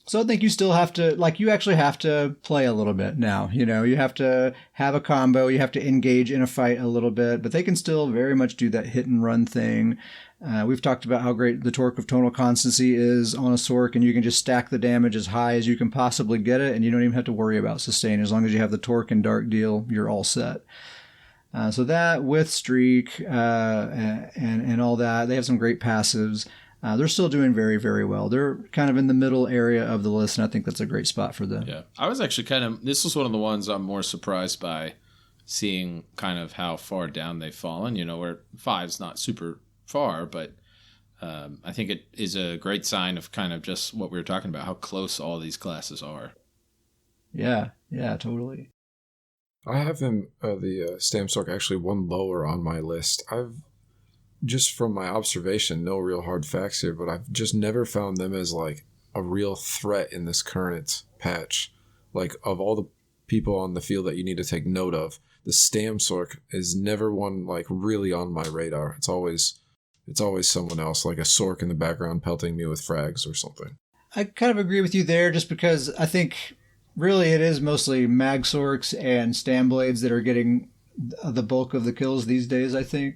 So I think you still have to, you actually have to play a little bit now. You have to have a combo. You have to engage in a fight a little bit, but they can still very much do that hit and run thing. We've talked about how great the torque of tonal constancy is on a Sorc, and you can just stack the damage as high as you can possibly get it, and you don't even have to worry about sustain. As long as you have the torque and dark deal, you're all set. So that with streak and all that, they have some great passives. They're still doing very, very well. They're kind of in the middle area of the list, and I think that's a great spot for them. Yeah, I was actually this was one of the ones I'm more surprised by, seeing kind of how far down they've fallen. Where 5's not super far, but I think it is a great sign of kind of just what we were talking about, how close all these classes are. Yeah, totally. I have him, the Stam Sorc, actually one lower on my list. Just from my observation, no real hard facts here, but I've just never found them as like a real threat in this current patch. Like of all the people on the field that you need to take note of, the Stam Sorc is never one like really on my radar. It's always someone else, like a Sorc in the background pelting me with frags or something. I kind of agree with you there, just because I think really it is mostly Mag Sorcs and Stamblades that are getting the bulk of the kills these days, I think.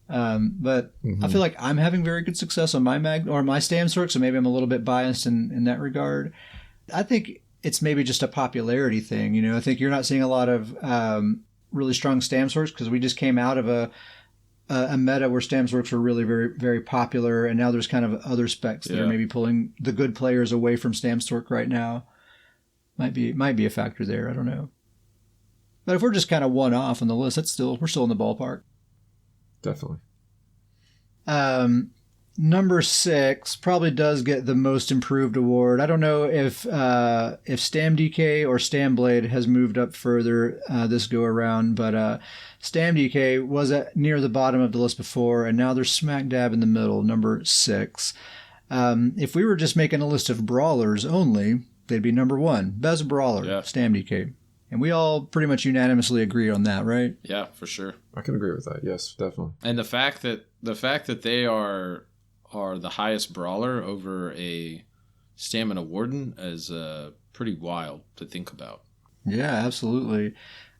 But I feel like I'm having very good success on my my Stam Sorc, so maybe I'm a little bit biased in that regard. I think it's maybe just a popularity thing. I think you're not seeing a lot of really strong Stam Sorcs because we just came out of a meta where Stam Sorcs were really very, very popular, and now there's kind of other specs that are maybe pulling the good players away from Stam Sorc right now. Might be a factor there. I don't know. But if we're just kind of one off on the list, we're still in the ballpark. Definitely. Number 6 probably does get the most improved award. I don't know if Stam DK or Stam Blade has moved up further this go around, but Stam DK was near the bottom of the list before, and now they're smack dab in the middle, number 6. If we were just making a list of brawlers only, they'd be number 1, best brawler, Yeah. Stam DK. And we all pretty much unanimously agree on that, right? Yeah, for sure. I can agree with that. Yes, definitely. And the fact that they are the highest brawler over a stamina warden is pretty wild to think about. Yeah, absolutely.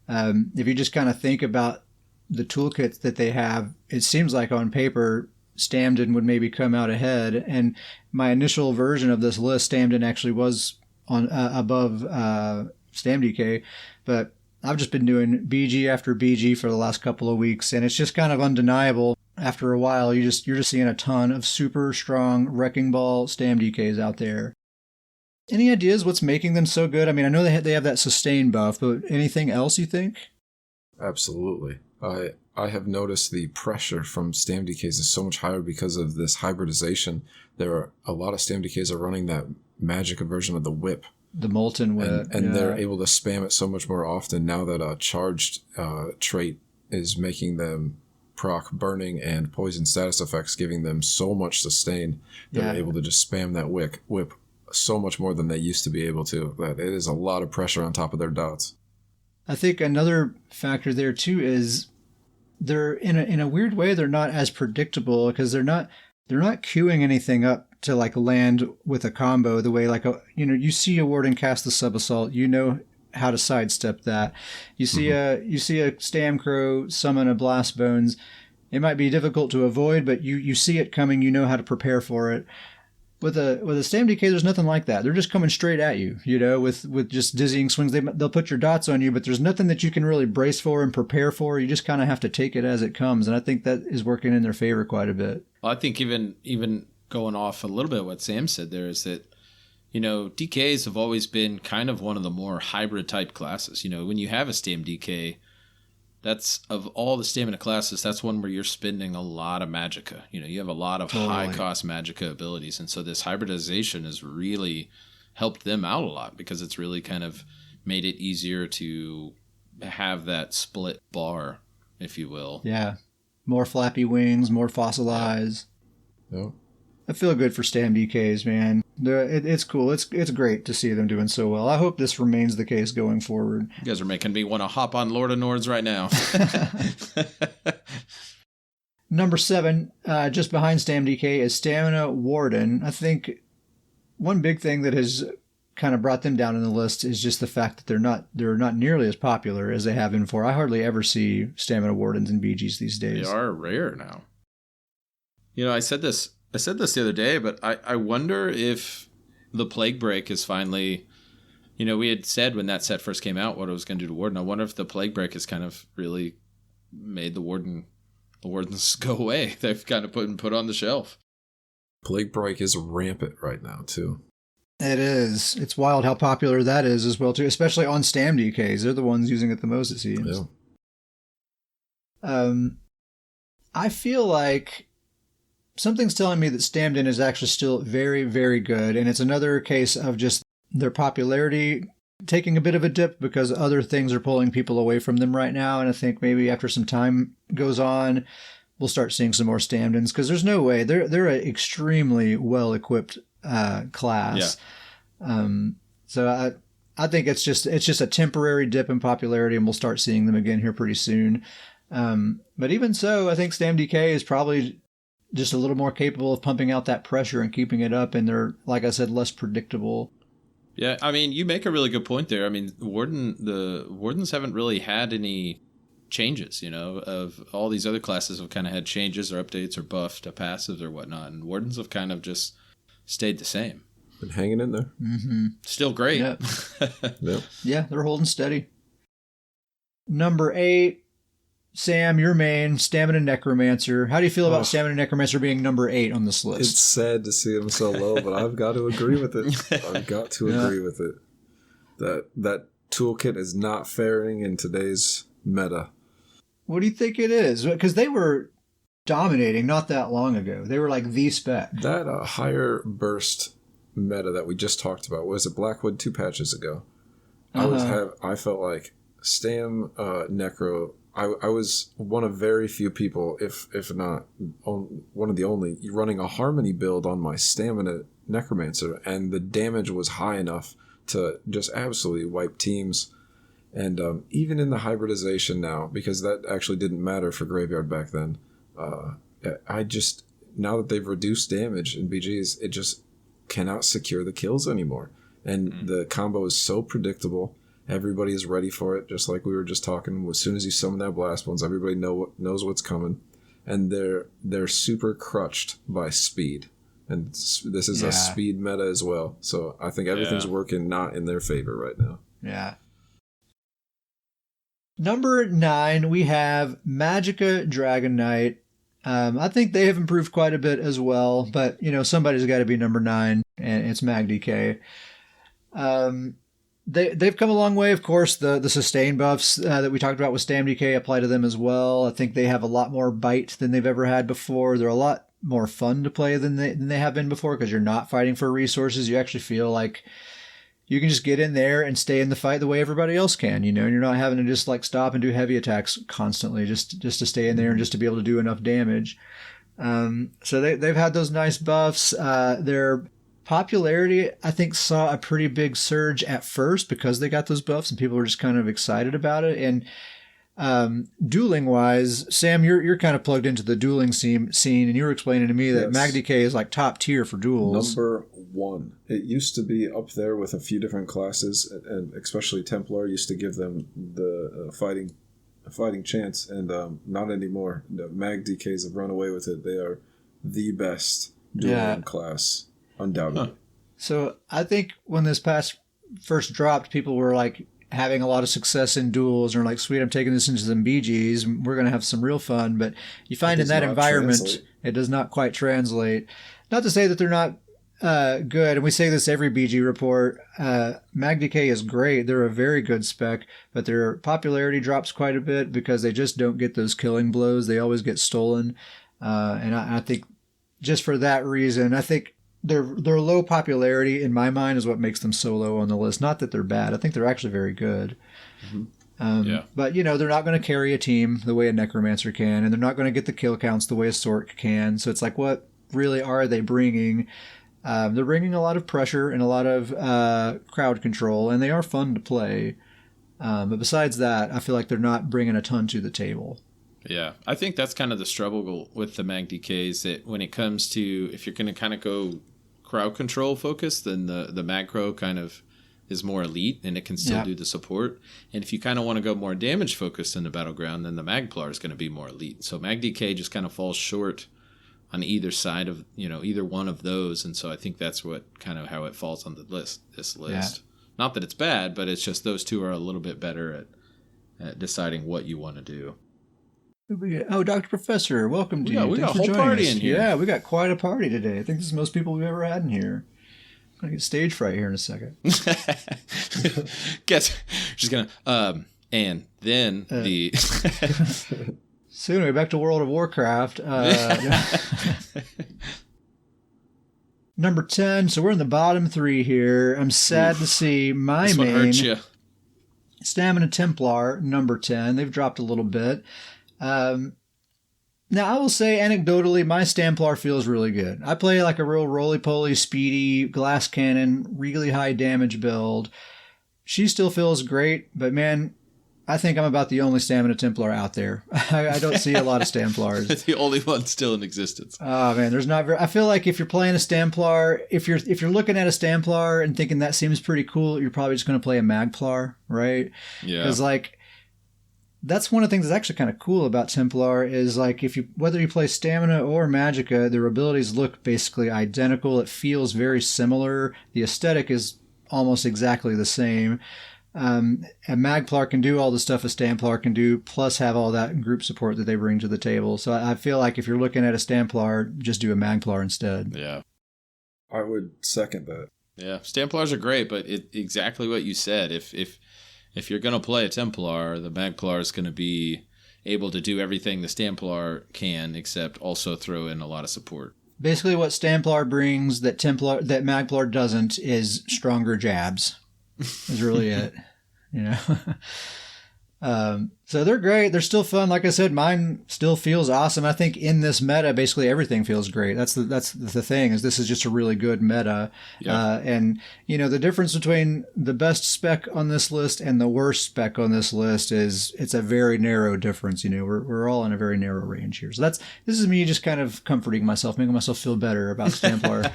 If you just kind of think about the toolkits that they have, it seems like on paper, Stamden would maybe come out ahead. And my initial version of this list, Stamden actually was on above Stam DK, but I've just been doing BG after BG for the last couple of weeks, and it's just kind of undeniable. After a while, you're just seeing a ton of super strong Wrecking Ball Stam DKs out there. Any ideas what's making them so good? I mean, I know they have that sustain buff, but anything else you think? Absolutely. I have noticed the pressure from Stam DKs is so much higher because of this hybridization. There are a lot of Stam DKs are running that magic version of the whip. The Molten Whip. And they're able to spam it so much more often now that a charged trait is making them proc burning and poison status effects, giving them so much sustain. They're able to just spam that whip so much more than they used to be able to. That it is a lot of pressure on top of their dots. I think another factor there too is they're in a weird way they're not as predictable because they're not queuing anything up to like land with a combo the way like you see a warden cast the sub assault, you know how to sidestep that. You see a Stam Crow summon a Blast Bones. It might be difficult to avoid, but you see it coming, you know how to prepare for it. With a Stam DK, there's nothing like that. They're just coming straight at you, with just dizzying swings. They'll put your dots on you, but there's nothing that you can really brace for and prepare for. You just kind of have to take it as it comes, and I think that is working in their favor quite a bit. Well, I think even going off a little bit what Sam said there is that, DKs have always been kind of one of the more hybrid type classes. When you have a Stam DK, that's of all the stamina classes, that's one where you're spending a lot of magicka. You have a lot of high cost magicka abilities. And so this hybridization has really helped them out a lot because it's really kind of made it easier to have that split bar, if you will. Yeah. More flappy wings, more fossil eyes. Yep. I feel good for Stam DKs, man. It's cool. It's great to see them doing so well. I hope this remains the case going forward. You guys are making me want to hop on Lord of Nords right now. Number 7, just behind Stam DK, is Stamina Warden. I think one big thing that has kind of brought them down in the list is just the fact that they're not nearly as popular as they have been before. I hardly ever see Stamina Wardens in BGs these days. They are rare now. I said this the other day, but I wonder if the Plague Break is finally, we had said when that set first came out what it was going to do to Warden. I wonder if the Plague Break has kind of really made the Wardens go away. They've kind of put on the shelf. Plague Break is rampant right now too. It is. It's wild how popular that is as well too, especially on Stam DKs. They're the ones using it the most, it seems. Yeah. I feel like something's telling me that Stamden is actually still very, very good, and it's another case of just their popularity taking a bit of a dip because other things are pulling people away from them right now, and I think maybe after some time goes on, we'll start seeing some more Stamdens, because there's no way. They're an extremely well-equipped class. Yeah. So I think it's just a temporary dip in popularity, and we'll start seeing them again here pretty soon. But even so, I think Stam DK is probably just a little more capable of pumping out that pressure and keeping it up, and they're, like I said, less predictable. Yeah, I mean, you make a really good point there. I mean, the Wardens haven't really had any changes, of all these other classes have kind of had changes or updates or buffed to passives or whatnot, and Wardens have kind of just stayed the same. Been hanging in there. Mm-hmm. Still great. Yep. Yep. Yeah, they're holding steady. Number 8, Sam, your main, Stamina Necromancer. How do you feel about Stamina Necromancer being number 8 on this list? It's sad to see him so low, but I've got to agree with it. I've got to agree with it. That toolkit is not faring in today's meta. What do you think it is? Because they were dominating not that long ago. They were like the spec. That higher burst meta that we just talked about, was it Blackwood 2 patches ago? I felt like Stam Necro, I was one of very few people, if not one of the only, running a Harmony build on my Stamina Necromancer, and the damage was high enough to just absolutely wipe teams. And even in the hybridization now, because that actually didn't matter for Graveyard back then, now that they've reduced damage in BGs, it just cannot secure the kills anymore. And the combo is so predictable. Everybody is ready for it, just like we were just talking. As soon as you summon that Blast Bones, everybody knows what's coming. And they're super crutched by speed. And this is a speed meta as well. So I think everything's working not in their favor right now. Yeah. Number 9, we have Magicka Dragon Knight. I think they have improved quite a bit as well, but somebody's got to be number 9, and it's MagDK. They've come a long way, of course. The sustain buffs that we talked about with StamDK apply to them as well. I think they have a lot more bite than they've ever had before. They're a lot more fun to play than they have been before, because you're not fighting for resources. You actually feel like you can just get in there and stay in the fight the way everybody else can, and you're not having to just like stop and do heavy attacks constantly just to stay in there and just to be able to do enough damage. So they've had those nice buffs. Their popularity, I think, saw a pretty big surge at first because they got those buffs and people were just kind of excited about it. And dueling wise, Sam, you're kind of plugged into the dueling scene, and you were explaining to me that MagDK is like top tier for duels. Number 1. It used to be up there with a few different classes, and especially Templar used to give them the fighting chance, and not anymore. The MagDKs have run away with it. They are the best dueling class, undoubtedly. Huh. So I think when this pass first dropped, people were like having a lot of success in duels, and are like, sweet, I'm taking this into some BGs. We're going to have some real fun. But you find in that environment, it does not quite translate. Not to say that they're not good, and we say this every BG report. MagDK is great. They're a very good spec, but their popularity drops quite a bit because they just don't get those killing blows. They always get stolen. And I think just for that reason, I think their low popularity in my mind is what makes them so low on the list. Not that they're bad. I think they're actually very good. Mm-hmm. But they're not going to carry a team the way a Necromancer can, and they're not going to get the kill counts the way a Sork can. So it's like, what really are they bringing? They're bringing a lot of pressure and a lot of crowd control, and they are fun to play. But besides that, I feel like they're not bringing a ton to the table. Yeah, I think that's kind of the struggle with the MagDKs, that when it comes to, if you're going to kind of go crowd control focused, then the Magcro kind of is more elite, and it can still do the support. And if you kind of want to go more damage focused in the Battleground, then the Magplar is going to be more elite. So MagDK just kind of falls short on either side of, either one of those. And so I think that's what kind of how it falls on this list. Yeah. Not that it's bad, but it's just those two are a little bit better at deciding what you want to do. Oh, Dr. Professor, welcome to you. We got a whole party in here. Yeah, we got quite a party today. I think this is the most people we've ever had in here. I'm going to get stage fright here in a second. She's going to, and then the... So anyway, back to World of Warcraft. Number 10, so we're in the bottom 3 here. I'm sad to see my main Stamina Templar, number 10. They've dropped a little bit. Now, I will say, anecdotally, my Stamplar feels really good. I play like a real roly-poly, speedy, glass cannon, really high damage build. She still feels great, but man, I think I'm about the only Stamina Templar out there. I don't see a lot of Stamplars. The only one still in existence. Oh man, there's not very... I feel like if you're playing a Stamplar, if you're looking at a Stamplar and thinking that seems pretty cool, you're probably just going to play a Magplar, right? Yeah. Because that's one of the things that's actually kind of cool about Templar is whether you play Stamina or Magicka, their abilities look basically identical. It feels very similar. The aesthetic is almost exactly the same. A Magplar can do all the stuff a Stamplar can do, plus have all that group support that they bring to the table. So I feel like if you're looking at a Stamplar, just do a Magplar instead. Yeah. I would second that. Yeah, Stamplars are great, but exactly what you said. If you're going to play a Templar, the Magplar is going to be able to do everything the Stamplar can, except also throw in a lot of support. Basically, what Stamplar brings that Magplar doesn't is stronger jabs. Is really it, you know. So they're great. They're still fun. Like I said, mine still feels awesome. I think in this meta, basically everything feels great. That's the thing, is this is just a really good meta. Yeah. And you know, the difference between the best spec on this list and the worst spec on this list is it's a very narrow difference. You know, we're all in a very narrow range here. So this is me just kind of comforting myself, making myself feel better about Stamplar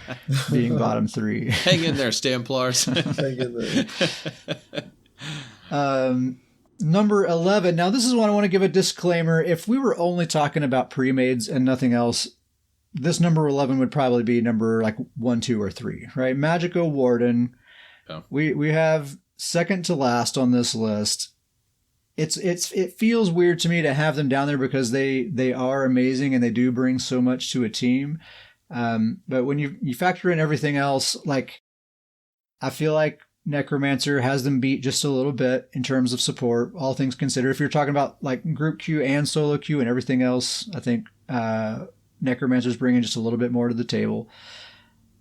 being bottom 3. Hang in there, Stamplars. Hang in there. Number 11. Now, this is one I want to give a disclaimer. If we were only talking about pre-mades and nothing else, this number 11 would probably be number like 1, 2, or 3, right? Magico Warden. Oh. We have second to last on this list. It feels weird to me to have them down there because they are amazing and they do bring so much to a team. But when you factor in everything else, like, I feel like Necromancer has them beat just a little bit in terms of support, all things considered. If you're talking about like group queue and solo queue and everything else, I think Necromancer's bringing just a little bit more to the table.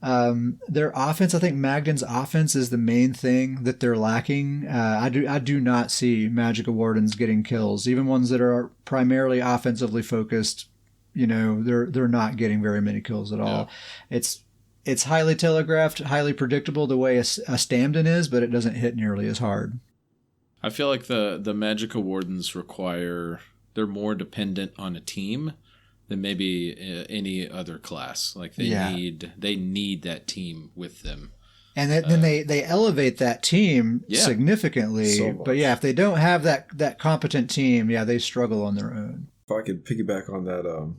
Their offense, I think Magdan's offense is the main thing that they're lacking. I do not see Magica Wardens getting kills, even ones that are primarily offensively focused. You know, they're not getting very many kills at all. Yeah. It's highly telegraphed, highly predictable the way a Stamden is, but it doesn't hit nearly as hard. I feel like the Magica Wardens they're more dependent on a team than maybe any other class. Like they need that team with them. And then they elevate that team significantly. So much. But yeah, if they don't have that competent team, they struggle on their own. If I could piggyback on that,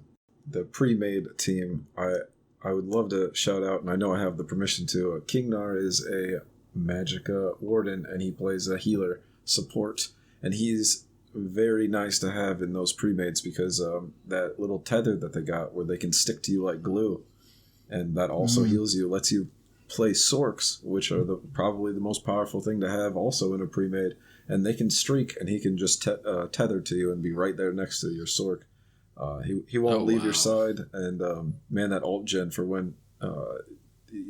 the pre-made team, I would love to shout out, and I know I have the permission to. Kingnar is a Magica Warden, and he plays a healer support, and he's very nice to have in those pre-mades because that little tether that they got where they can stick to you like glue, and that also heals you, lets you play Sorks, which are probably the most powerful thing to have also in a pre-made, and they can streak, and he can just tether to you and be right there next to your Sork. He won't leave your side, and man, that alt gen for when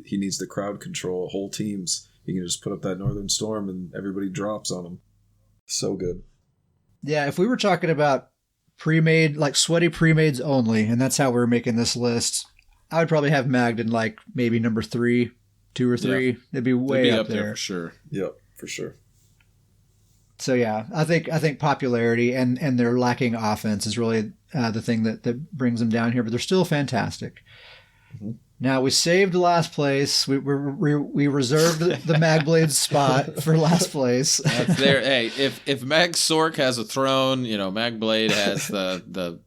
he needs to crowd control whole teams, he can just put up that Northern Storm and everybody drops on him. So good. Yeah, if we were talking about pre-made, like sweaty pre-mades only, and that's how we're making this list, I would probably have Magdan like maybe number 3, 2 or 3. Yeah. They'd be way up up there for sure. Yep, for sure. So yeah, I think popularity and their lacking offense is really the thing that brings them down here, but they're still fantastic. Mm-hmm. Now we saved last place. We reserved the Magblade spot for last place. That's there. Hey, if Mag Sork has a throne, Magblade has the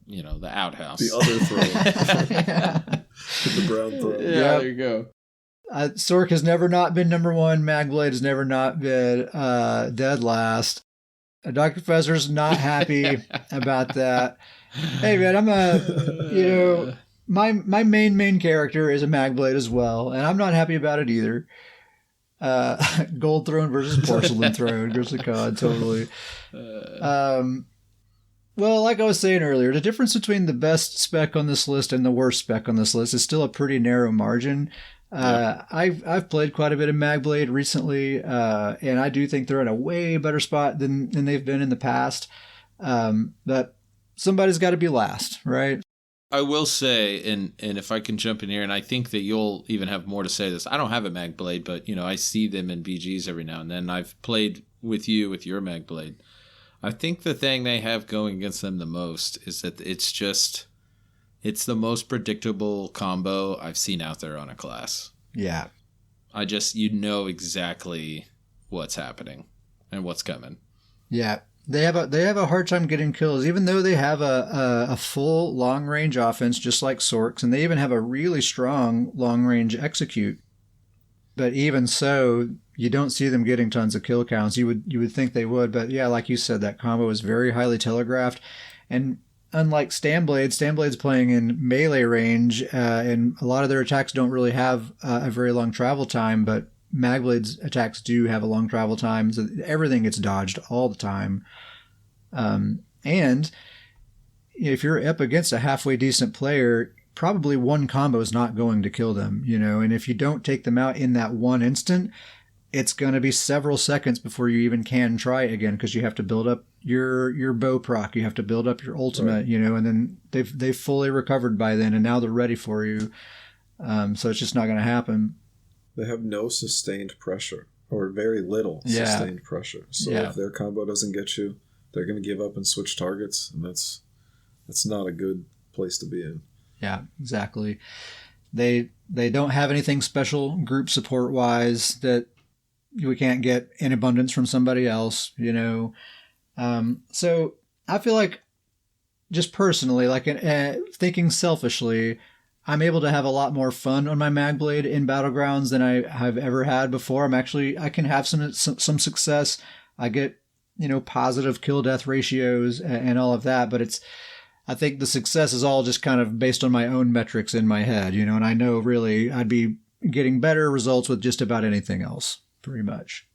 outhouse. The other throne. The brown throne. Yeah, there you go. Sork has never not been number 1. Magblade has never not been dead last. Dr. Professor's not happy about that. Hey man, I'm my main character is a Magblade as well, and I'm not happy about it either. Gold Throne versus Porcelain Throne, Grizzly Cod, totally. Well, like I was saying earlier, the difference between the best spec on this list and the worst spec on this list is still a pretty narrow margin. I've played quite a bit of Magblade recently, and I do think they're in a way better spot than they've been in the past. But somebody's got to be last, right? I will say, and if I can jump in here, and I think that you'll even have more to say this. I don't have a Magblade, but I see them in BGs every now and then. I've played with you with your Magblade. I think the thing they have going against them the most is that it's the most predictable combo I've seen out there on a class. Yeah. Exactly what's happening and what's coming. Yeah. They have a hard time getting kills, even though they have a full long range offense, just like Sorks, and they even have a really strong long range execute. But even so, you don't see them getting tons of kill counts. You would think they would, but yeah, like you said, that combo is very highly telegraphed, and unlike Stamblade's playing in melee range, and a lot of their attacks don't really have a very long travel time, but Magblade's attacks do have a long travel time, so everything gets dodged all the time. And if you're up against a halfway decent player, probably one combo is not going to kill them, and if you don't take them out in that one instant, it's going to be several seconds before you even can try again, because you have to build up your bow proc, you have to build up your ultimate, right. And then they've fully recovered by then, and now they're ready for you. So it's just not going to happen. They have no sustained pressure, or very little sustained pressure. So if their combo doesn't get you, they're going to give up and switch targets, and that's not a good place to be in. Yeah, exactly. They don't have anything special group support wise that we can't get in abundance from somebody else, So I feel like, just personally, like thinking selfishly, I'm able to have a lot more fun on my Magblade in Battlegrounds than I have ever had before. I can have some success. I get, positive kill death ratios and all of that, but I think the success is all just kind of based on my own metrics in my head, and I know really I'd be getting better results with just about anything else, pretty much.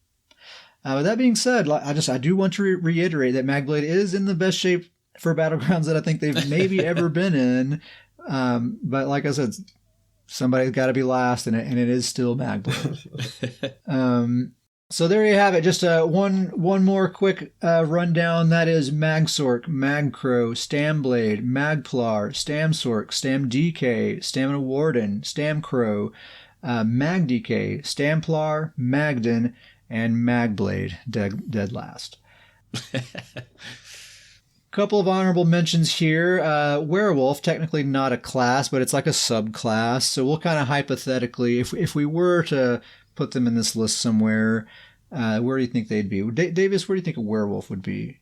With that being said, I do want to reiterate that Magblade is in the best shape for Battlegrounds that I think they've maybe ever been in. But like I said, somebody's got to be last, and it is still Magblade. So there you have it. Just one more quick rundown. That is Magsork, Magcrow, Stamblade, Magplar, Stamsork, Stamdk, Stamina Warden, Stamcrow, Magdk, Stamplar, Magden, and Magblade, dead last. Couple of honorable mentions here. Werewolf, technically not a class, but it's like a subclass. So we'll kind of hypothetically, if we were to put them in this list somewhere, where do you think they'd be? Davis, where do you think a werewolf would be?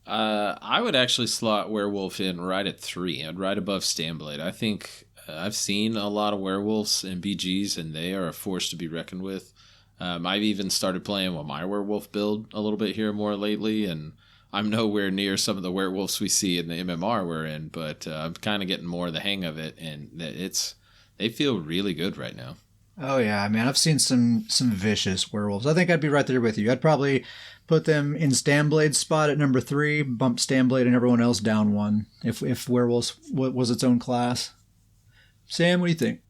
I would actually slot werewolf in right at 3, and right above Stamblade. I think I've seen a lot of werewolves in BGs, and they are a force to be reckoned with. I've even started playing with my werewolf build a little bit here more lately, and I'm nowhere near some of the werewolves we see in the MMR we're in, but I'm kind of getting more of the hang of it, and they feel really good right now. Oh yeah, I mean, I've seen some vicious werewolves. I think I'd be right there with you. I'd probably put them in Stamblade's spot at number 3, bump Stamblade and everyone else down 1 if werewolves was its own class. Sam, what do you think?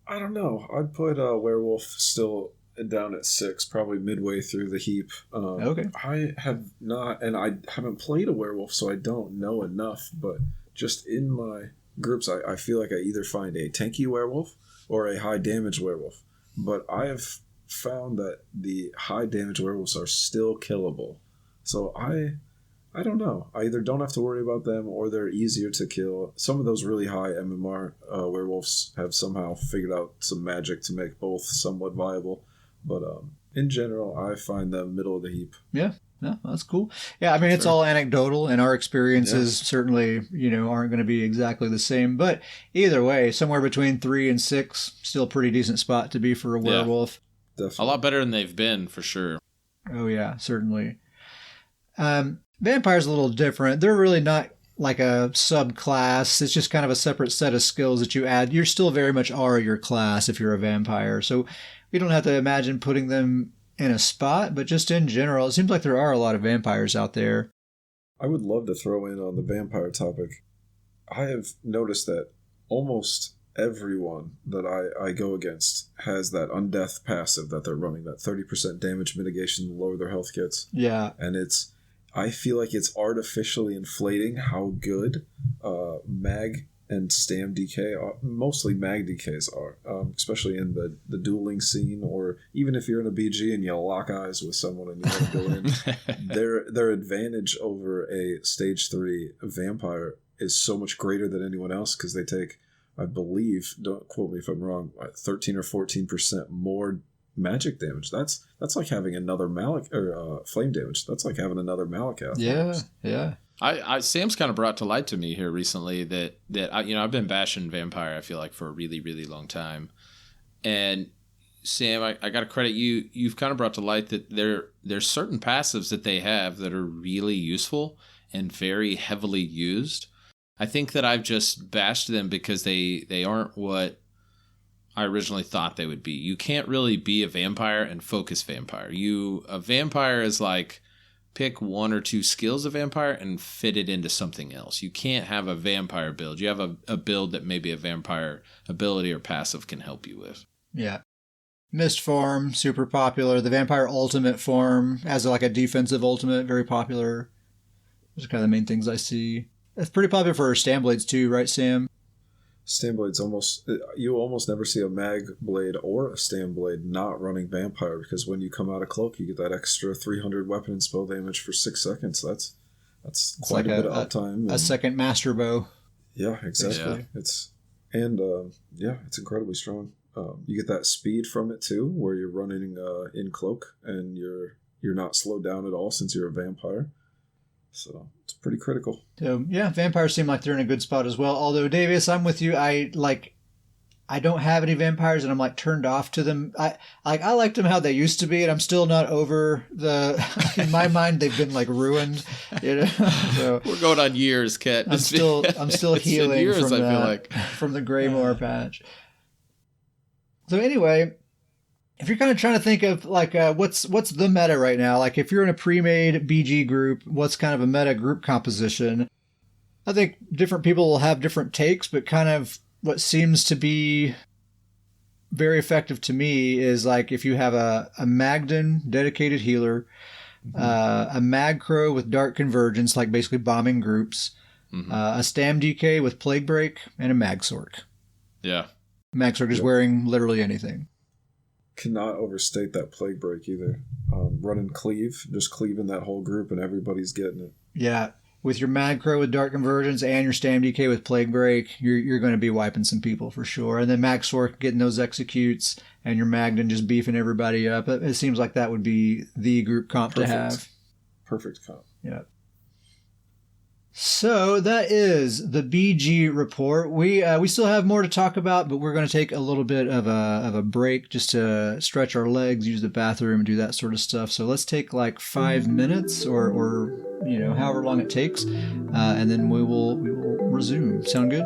I don't know. I'd put werewolf still down at 6, probably midway through the heap. Okay. I have not, and I haven't played a werewolf, so I don't know enough, but just in my groups, I feel like I either find a tanky werewolf or a high damage werewolf. But I have found that the high damage werewolves are still killable. So I don't know. I either don't have to worry about them or they're easier to kill. Some of those really high MMR werewolves have somehow figured out some magic to make both somewhat viable. But in general, I find them middle of the heap. Yeah. No, that's cool. Yeah, I mean, it's all anecdotal, and our experiences certainly, aren't going to be exactly the same. But either way, somewhere between 3 and 6, still a pretty decent spot to be for a werewolf. Definitely. A lot better than they've been, for sure. Oh, yeah, certainly. Vampire's a little different. They're really not like a subclass. It's just kind of a separate set of skills that you add. You're still very much are your class if you're a vampire. So we don't have to imagine putting them in a spot, but just in general, it seems like there are a lot of vampires out there. I would love to throw in on the vampire topic. I have noticed that almost everyone that I go against has that undeath passive that they're running, that 30% damage mitigation to lower their health kits. Yeah. And I feel like it's artificially inflating how good Mag and Stam DK are, mostly Mag DKs are, especially in the dueling scene, or even if you're in a BG and you lock eyes with someone and you want to go in, their advantage over a stage 3 vampire is so much greater than anyone else, because they take, I believe, don't quote me if I'm wrong, 13 or 14% more magic damage. That's like having another flame damage. That's like having another Malakath. Yeah. Sam's kind of brought to light to me here recently that I've been bashing Vampire, I feel like, for a really, really long time. And Sam, I got to credit you. You've kind of brought to light that there's certain passives that they have that are really useful and very heavily used. I think that I've just bashed them because they aren't what I originally thought they would be. You can't really be a vampire and focus vampire. A vampire is like pick one or two skills of vampire and fit it into something else. You can't have a vampire build. You have a build that maybe a vampire ability or passive can help you with. Yeah. Mist form, super popular. The vampire ultimate form as like a defensive ultimate, very popular. Those are kind of the main things I see. It's pretty popular for Stamblades too, right, Sam? Stamblades you almost never see a mag blade or a Stamblade not running vampire, because when you come out of cloak, you get that extra 300 weapon and spell damage for 6 seconds. That's quite like a bit of uptime. A second master bow. Yeah, exactly. Yeah. It's incredibly strong. You get that speed from it too, where you're running in cloak and you're not slowed down at all since you're a vampire. So it's pretty critical. So yeah, vampires seem like they're in a good spot as well. Although Davius, I'm with you. I don't have any vampires, and I'm like turned off to them. I liked them how they used to be, and I'm still not over the. In my mind, they've been like ruined. You know, so we're going on years, Kat. I'm still healing years, from I feel that, like. from the Greymore patch. So anyway, if you're kind of trying to think of like what's the meta right now, like if you're in a pre-made BG group, what's kind of a meta group composition? I think different people will have different takes, but kind of what seems to be very effective to me is like if you have a Magden dedicated healer, a Mag Crow with Dark Convergence, like basically bombing groups, a Stam DK with Plague Break, and a Mag Sork. Yeah. Mag Sork is wearing literally anything. Cannot overstate that Plague Break either. Running cleave, just cleaving that whole group and everybody's getting it. Yeah. With your Mag Crow with Dark Convergence and your Stam DK with Plague Break, you're going to be wiping some people for sure. And then Mag Sork getting those executes and your Magden just beefing everybody up. It seems like that would be the group comp to have. Perfect comp. Yeah. So that is the BG report. We still have more to talk about, but we're going to take a little bit of a break just to stretch our legs, use the bathroom, and do that sort of stuff. So let's take like 5 minutes or however long it takes, and then we will resume. Sound good?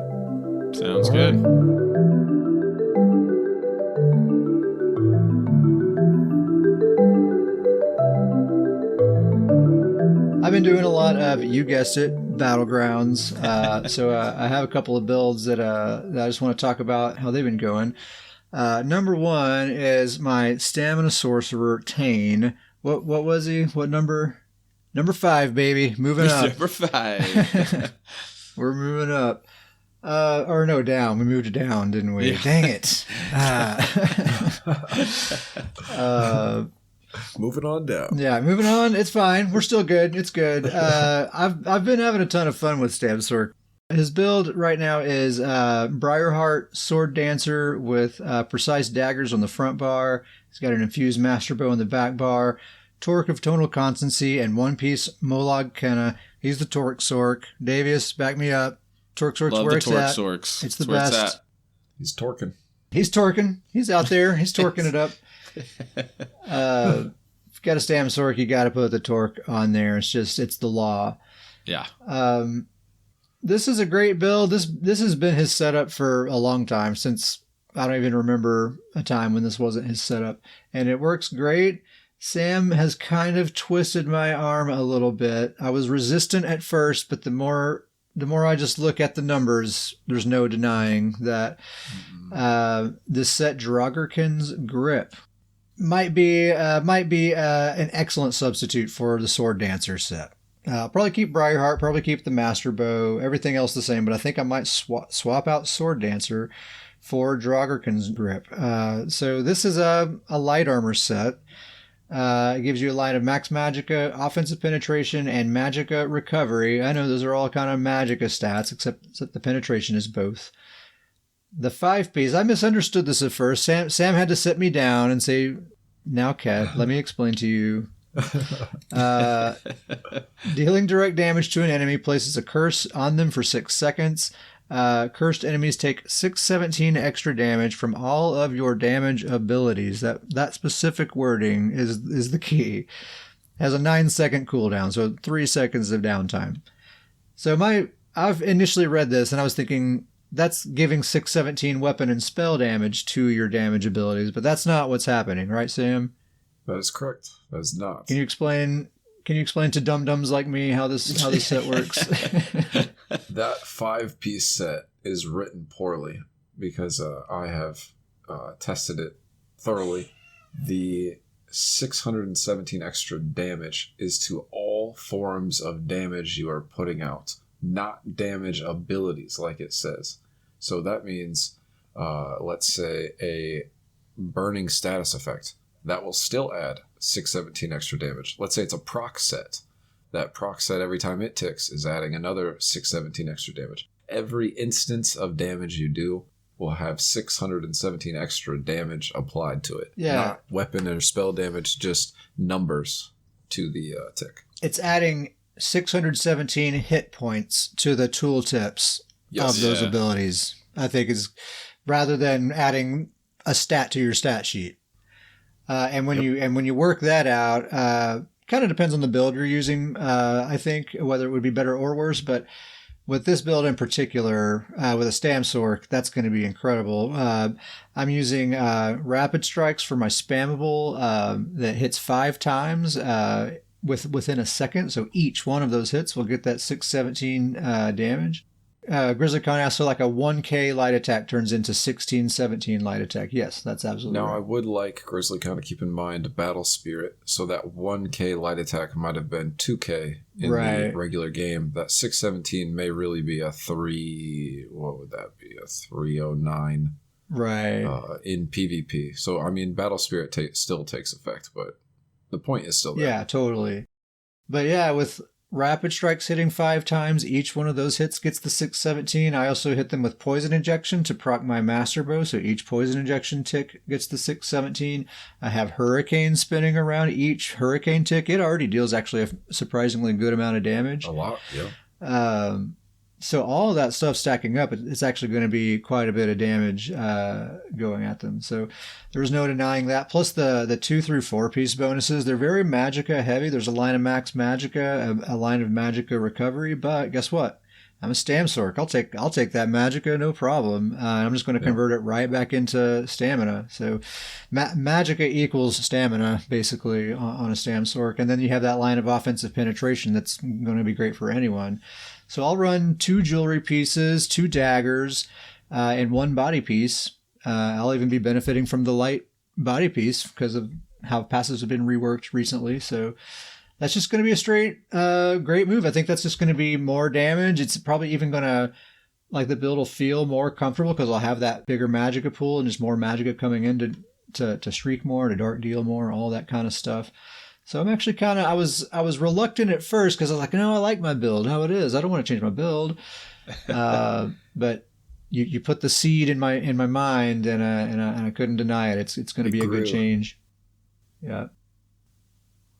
Sounds good. I've been doing a lot of, you guessed it, Battlegrounds. So I have a couple of builds that I just want to talk about how they've been going. Number one is my Stamina Sorcerer, Tane. What was he? What number? Number 5, baby. Moving up. Number 5. We're moving up. Or no, down. We moved down, didn't we? Yeah. Dang it. Moving on down. Yeah, moving on. It's fine. We're still good. It's good. I've been having a ton of fun with Stam Sork. His build right now is Briarheart Sword Dancer with precise daggers on the front bar. He's got an infused Master Bow on the back bar, Torque of Tonal Constancy, and one-piece Molag Kenna. He's the Torque Sork. Davius, back me up. Torque Sork's Love where the it's Torque at. Sorks. It's the That's best. He's torquing. He's torquing. He's out there. He's torquing it up. If you've got a Stam Sork, you got to put the torque on there. It's the law. Yeah. This is a great build. This has been his setup for a long time, since I don't even remember a time when this wasn't his setup, and it works great. Sam has kind of twisted my arm a little bit. I was resistant at first, but the more I just look at the numbers, there's no denying that this set, Draugr Grip, might be an excellent substitute for the Sword Dancer set. Probably keep Briarheart, probably keep the Master Bow, everything else the same, but I think I might swap out Sword Dancer for Draugr Grip. So this is a light armor set. It gives you a line of Max Magicka, Offensive Penetration, and Magicka Recovery. I know those are all kind of Magicka stats, except the penetration is both. The 5-piece, I misunderstood this at first. Sam had to sit me down and say, now, Kat, let me explain to you. Dealing direct damage to an enemy places a curse on them for 6 seconds. Cursed enemies take 617 extra damage from all of your damage abilities. That specific wording is the key. Has a 9-second cooldown, so 3 seconds of downtime. So I've initially read this and I was thinking that's giving 617 weapon and spell damage to your damage abilities, but that's not what's happening, right, Sam? That is correct. That is not. Can you explain Can you explain to dum-dums like me how this set works? That 5-piece set is written poorly because I have tested it thoroughly. The 617 extra damage is to all forms of damage you are putting out, not damage abilities like it says. So that means, let's say, a burning status effect. That will still add 617 extra damage. Let's say it's a proc set. That proc set, every time it ticks, is adding another 617 extra damage. Every instance of damage you do will have 617 extra damage applied to it. Yeah. Not weapon or spell damage, just numbers to the tick. It's adding 617 hit points to the tooltips of those abilities. I think is rather than adding a stat to your stat sheet. And when you work that out, kind of depends on the build you're using. I think whether it would be better or worse, but with this build in particular, with a Stam Sork, that's going to be incredible. I'm using Rapid Strikes for my spammable that hits 5 times within a second. So each one of those hits will get that 617 damage. Grizzly Con asks, so like a 1k light attack turns into 1617 light attack. Yes, that's absolutely right. I would like Grizzly Con to keep in mind Battle Spirit, so that 1k light attack might have been 2k in the regular game. That 617 may really be a 309 in PvP. So, I mean, Battle Spirit still takes effect, but the point is still there. Yeah, totally. But yeah, with Rapid Strikes hitting 5 times, each one of those hits gets the 617. I also hit them with Poison Injection to proc my Master Bow, so each Poison Injection tick gets the 617. I have Hurricane spinning around. Each Hurricane tick, it already deals actually a surprisingly good amount of damage. A lot, yeah. So all of that stuff stacking up, it's actually going to be quite a bit of damage going at them. So there's no denying that. Plus the 2 through 4 piece bonuses, they're very Magicka heavy. There's a line of Max Magicka, a line of Magicka Recovery. But guess what? I'm a Stam Sork. I'll take that Magicka, no problem. I'm just going to convert it right back into stamina. So Magicka equals stamina, basically, on a Stam Sork. And then you have that line of offensive penetration that's going to be great for anyone. So I'll run 2 jewelry pieces, 2 daggers, and 1 body piece. I'll even be benefiting from the light body piece because of how passives have been reworked recently. So that's just going to be a straight great move. I think that's just going to be more damage. It's probably even going to, like, the build will feel more comfortable because I'll have that bigger Magicka pool and just more Magicka coming in to shriek more, to dark deal more, all that kind of stuff. So I'm actually kind of, I was reluctant at first because I was like, no, I like my build how it is. I don't want to change my build. But you put the seed in my mind, and I couldn't deny it. It's going to be a good change. Yeah.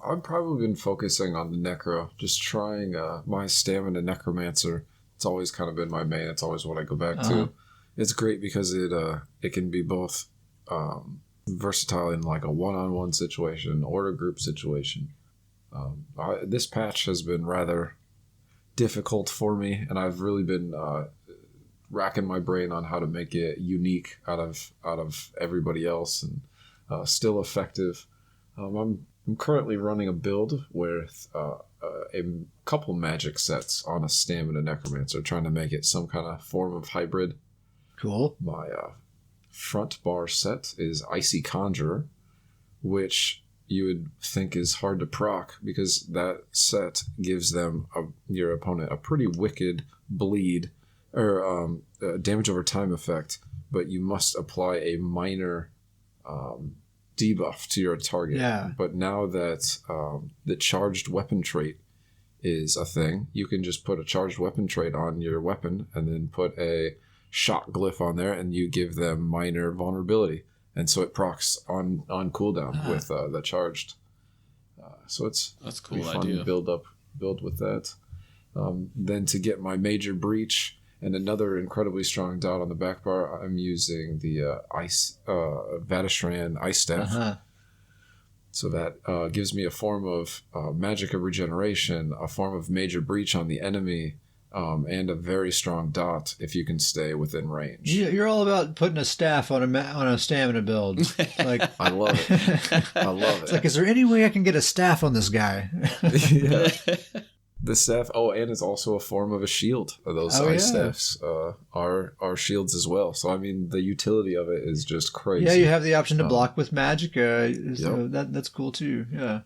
I've probably been focusing on the Necro, just trying my Stamina Necromancer. It's always kind of been my main. It's always what I go back to. It's great because it can be both versatile in like a one-on-one situation, order group situation. This patch has been rather difficult for me, and I've really been racking my brain on how to make it unique out of everybody else and still effective. I'm currently running a build with a couple magic sets on a Stamina Necromancer, trying to make it some kind of form of hybrid. Cool. My front bar set is Icy Conjurer, which you would think is hard to proc because that set gives them your opponent a pretty wicked bleed or damage over time effect, but you must apply a minor debuff to your target. Yeah. But now that the charged weapon trait is a thing, you can just put a charged weapon trait on your weapon and then put a shock glyph on there, and you give them minor vulnerability, and so it procs on cooldown with the charged. So that's cool fun idea. to build with that. Then to get my major breach and another incredibly strong dot on the back bar, I'm using the Vatishran Ice Staff. So that gives me a form of magic of regeneration, a form of major breach on the enemy, and a very strong dot if you can stay within range. You're all about putting a staff on a stamina build. Like I love it. I love it's it. like, is there any way I can get a staff on this guy? Yeah. The staff. Oh, and it's also a form of a shield. Those ice staffs are shields as well. So I mean, the utility of it is just crazy. Yeah, you have the option to block with magic. So that's cool too. Yeah.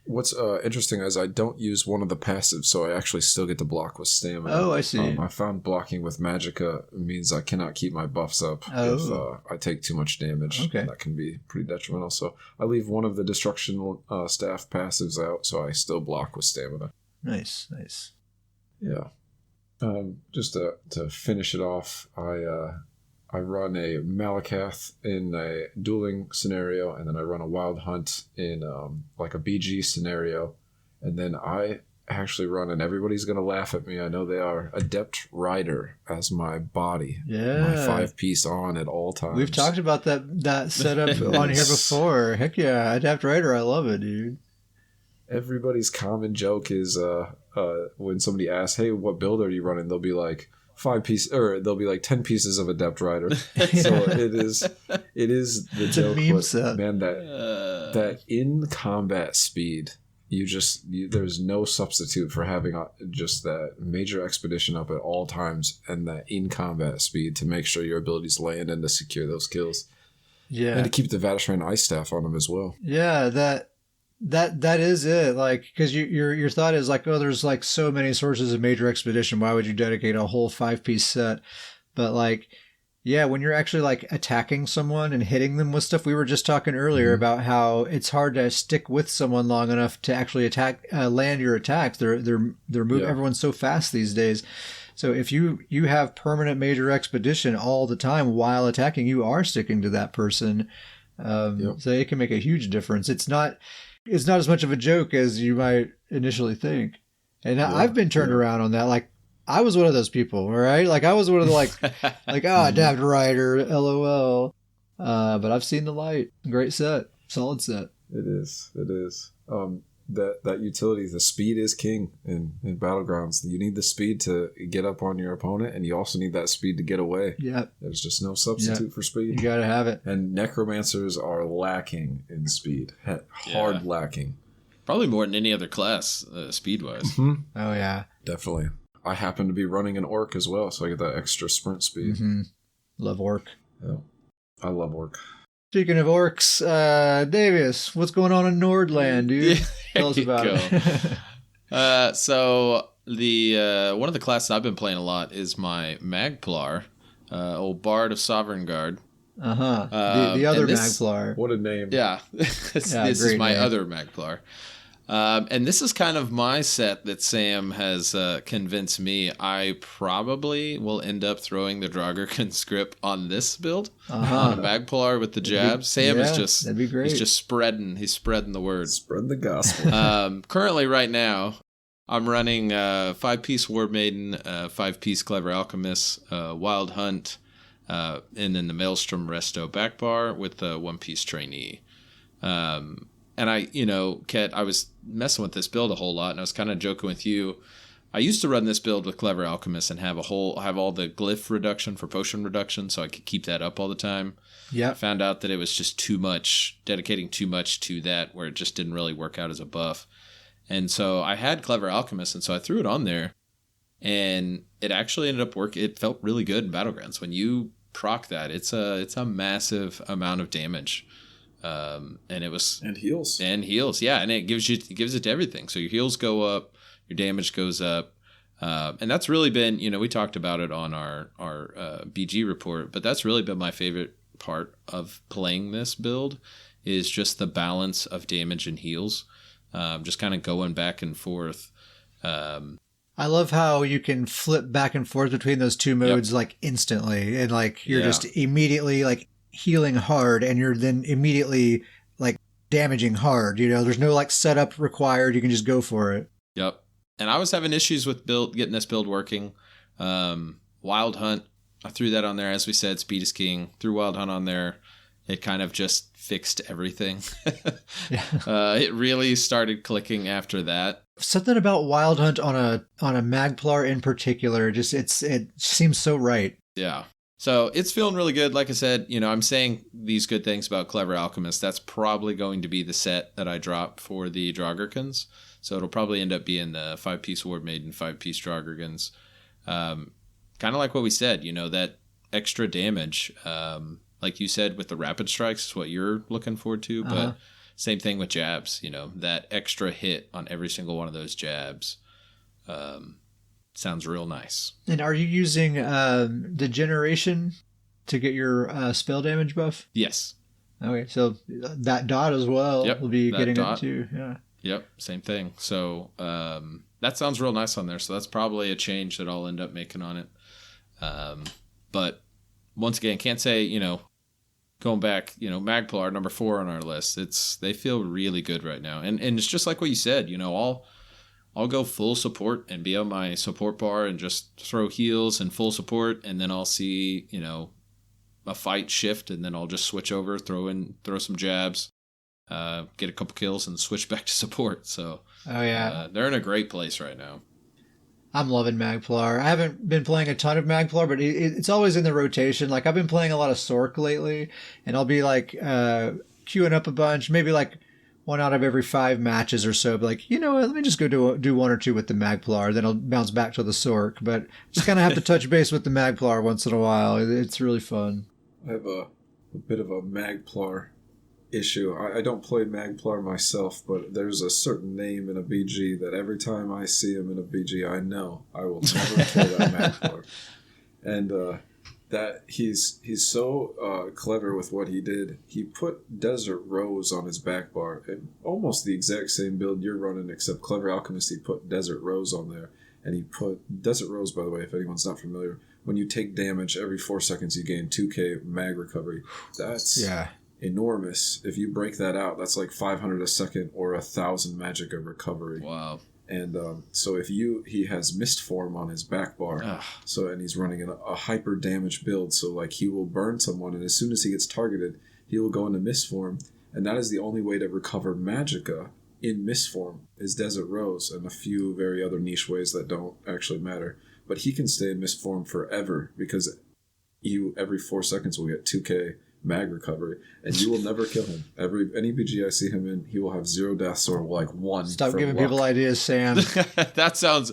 What's interesting is I don't use one of the passives, so I actually still get to block with stamina. Oh, I see. I found blocking with magicka means I cannot keep my buffs up if I take too much damage. Okay. That can be pretty detrimental. So I leave one of the destruction staff passives out, so I still block with stamina. Nice. Yeah. Just to finish it off, I run a Malakath in a dueling scenario, and then I run a Wild Hunt in like a BG scenario, and then I actually run, and everybody's going to laugh at me, I know they are, Adept Rider as my body. Yeah. My 5-piece on at all times. We've talked about that setup on here before. Heck yeah, Adapt Rider, I love it, dude. Everybody's common joke is when somebody asks, hey, what build are you running? They'll be like, 5-piece, or they'll be like 10 pieces of Adept Rider. So it is the joke. A meme set. Man, that in combat speed, there's no substitute for having just that major expedition up at all times and that in combat speed to make sure your abilities land and to secure those kills. Yeah. And to keep the Vatishran Ice Staff on them as well. Yeah, that is it. Like, because your thought is like, oh, there's like so many sources of major expedition. Why would you dedicate a whole 5-piece set? But like, yeah, when you're actually like attacking someone and hitting them with stuff, we were just talking earlier about how it's hard to stick with someone long enough to actually land your attacks. They're moving. Yeah. Everyone's so fast these days. So if you have permanent major expedition all the time while attacking, you are sticking to that person. So it can make a huge difference. It's not as much of a joke as you might initially think. And I've been turned around on that. Like, I was one of those people, right? Like, I was one of the Adapt Rider, LOL. But I've seen the light. Great set. Solid set. It is. That utility, the speed is king in Battlegrounds. You need the speed to get up on your opponent, and you also need that speed to get away. Yeah. There's just no substitute for speed. You gotta have it. And necromancers are lacking in speed. Hard lacking. Probably more than any other class, speed-wise. Mm-hmm. Oh, yeah. Definitely. I happen to be running an orc as well, so I get that extra sprint speed. Mm-hmm. Love orc. Yeah. I love orc. Speaking of orcs, Davius, what's going on in Nordland, dude? Tell us about it. So the one of the classes I've been playing a lot is my Magplar, old Bard of Sovereign Guard. The other Magplar. What a name. Yeah. This is my other Magplar. And this is kind of my set that Sam has convinced me I probably will end up throwing the Draugr conscript on this build. On Magplar with the jabs. Sam is just that'd be great. He's spreading the word. Spread the gospel. Currently right now I'm running 5-piece War Maiden, 5-piece Clever Alchemist, Wild Hunt, and then the Maelstrom Resto backbar with the 1-piece Trainee. And Ket, I was messing with this build a whole lot, and I was kind of joking with you. I used to run this build with Clever Alchemist and have all the glyph reduction for potion reduction, so I could keep that up all the time. Yeah. I found out that it was just too much, dedicating too much to that, where it just didn't really work out as a buff. And so I had Clever Alchemist, and so I threw it on there, and it actually ended up working. It felt really good in Battlegrounds. When you proc that, it's a massive amount of damage. And heals, yeah, and it gives it to everything. So your heals go up, your damage goes up, and that's really been, we talked about it on our BG report, but that's really been my favorite part of playing this build is just the balance of damage and heals, just kind of going back and forth. I love how you can flip back and forth between those two modes like instantly, and like you're just immediately like healing hard, and you're then immediately like damaging hard. There's no like setup required. You can just go for it. Yep. And I was having issues with getting this build working. Wild Hunt, I threw that on there, as we said. Speed is king. Threw Wild Hunt on there, it kind of just fixed everything. Yeah. It really started clicking after that. Something about Wild Hunt on a Magplar in particular, just it seems so right. Yeah. So it's feeling really good. Like I said, I'm saying these good things about Clever Alchemist. That's probably going to be the set that I drop for the Draugurkins. So it'll probably end up being the 5-piece Ward Maiden, 5-piece Draugurkins. Kind of like what we said, that extra damage. Like you said, with the Rapid Strikes is what you're looking forward to. But same thing with jabs, that extra hit on every single one of those jabs. Sounds real nice. And are you using Degeneration to get your spell damage buff? Yes. Okay, so that dot as well will be getting it too. Yeah. Yep, same thing. So that sounds real nice on there. So that's probably a change that I'll end up making on it. But once again, can't say, going back, Magplar, number 4 on our list. They feel really good right now. And it's just like what you said, I'll go full support and be on my support bar and just throw heals and full support, and then I'll see, a fight shift, and then I'll just switch over, throw some jabs, get a couple kills, and switch back to support. So they're in a great place right now. I'm loving Magplar. I haven't been playing a ton of Magplar, but it's always in the rotation. Like I've been playing a lot of Sork lately, and I'll be like queuing up a bunch, maybe like 1 out of every 5 matches or so. But like, let me just go do 1 or 2 with the Magplar. Then I'll bounce back to the Sork. But just kind of have to touch base with the Magplar once in a while. It's really fun. I have a bit of a Magplar issue. I don't play Magplar myself, but there's a certain name in a BG that every time I see him in a BG, I know I will never kill that Magplar. And that he's so clever with what he did. He put Desert Rose on his back bar, and almost the exact same build you're running, except Clever Alchemist, he put Desert Rose on there. And he put Desert Rose, by the way, if anyone's not familiar, when you take damage every 4 seconds, you gain 2k mag recovery. That's enormous. If you break that out, that's like 500 a second or 1,000 magic of recovery. Wow. And so he has Mist Form on his back bar. And he's running a hyper damage build. So like he will burn someone, and as soon as he gets targeted, he will go into Mist Form. And that is the only way to recover magicka in Mist Form is Desert Rose, and a few very other niche ways that don't actually matter. But he can stay in Mist Form forever because you every 4 seconds will get 2k mag recovery, and you will never kill him. Any BG I see him in, he will have 0 deaths or like 1. Stop giving people ideas, Sam. That sounds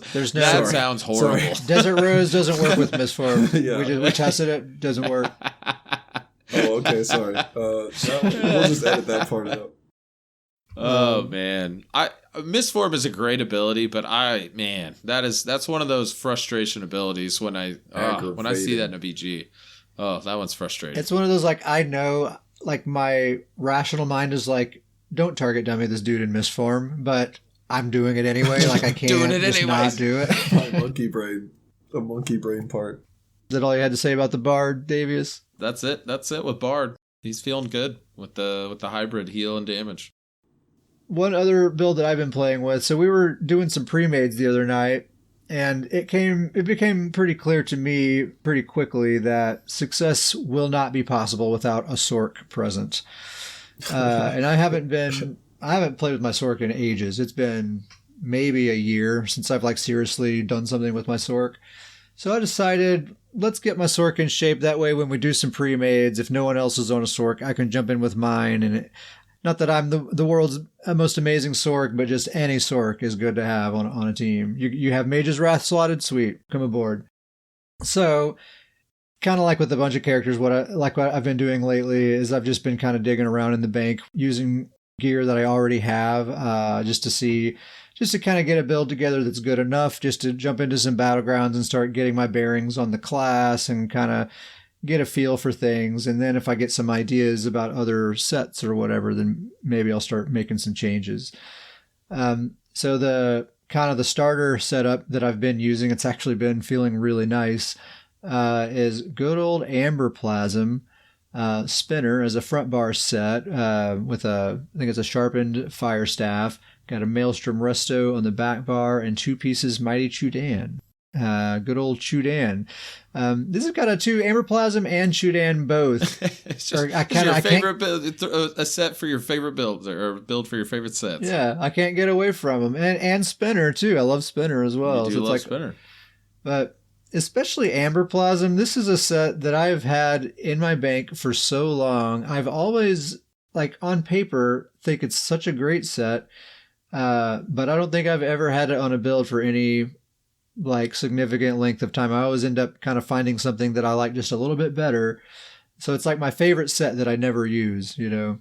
horrible. Sorry. Desert Rose doesn't work with Mist Form. We tested it. Doesn't work. Oh, okay. Sorry. We'll just edit that part out. Oh man, Mist Form is a great ability, but that's one of those frustration abilities when I see that in a BG. Oh, that one's frustrating. It's one of those, like, I know, like, my rational mind is like, don't target dummy this dude in Mist Form, but I'm doing it anyway. Like, I can't just not do it. My monkey brain. The monkey brain part. Is that all you had to say about the Bard, Davius? That's it with Bard. He's feeling good with the hybrid heal and damage. One other build that I've been playing with, so we were doing some pre-mades the other night, and it became pretty clear to me pretty quickly that success will not be possible without a Sork present. And I haven't played with my Sork in ages. It's been maybe a year since I've like seriously done something with my Sork. So I decided, let's get my Sork in shape. That way when we do some pre-mades, if no one else is on a Sork, I can jump in with mine. And not that I'm the world's most amazing Sork, but just any Sork is good to have on a team. You have Mage's Wrath slotted? Sweet. Come aboard. So, kind of like with a bunch of characters, what I've been doing lately is I've just been kind of digging around in the bank using gear that I already have just to kind of get a build together that's good enough just to jump into some Battlegrounds and start getting my bearings on the class and kind of get a feel for things. And then if I get some ideas about other sets or whatever, then maybe I'll start making some changes. So the kind of the starter setup that I've been using, it's actually been feeling really nice, is good old Amber Plasm spinner as a front bar set with I think it's a sharpened fire staff. Got a Maelstrom Resto on the back bar and 2 pieces Mighty Chudan. Good old Chudan. This has got a 2 Amber Plasm and Chudan both. It's just your favorite build, a set for your favorite builds or a build for your favorite sets. Yeah, I can't get away from them. And Spinner, too. I love Spinner as well. You do love Spinner. But especially Amber Plasm, this is a set that I've had in my bank for so long. I've always, like, on paper, think it's such a great set. But I don't think I've ever had it on a build for any like significant length of time. I always end up kind of finding something that I like just a little bit better. So it's like my favorite set that I never use, you know.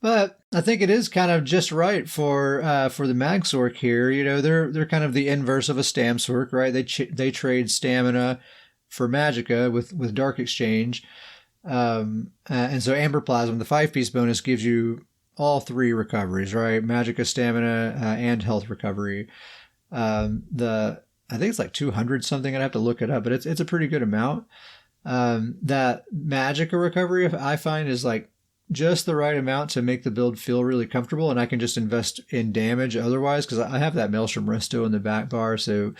But I think it is kind of just right for the Mag Sorc here. You know, they're kind of the inverse of a Stam Sorc, right? They trade stamina for Magicka with Dark Exchange. And so Amber Plasm, the 5-piece bonus, gives you all 3 recoveries, right? Magicka, stamina, and health recovery. I think it's like 200 something. I'd have to look it up, but it's a pretty good amount. That Magicka recovery, I find, is like just the right amount to make the build feel really comfortable, and I can just invest in damage otherwise because I have that Maelstrom Resto in the back bar. So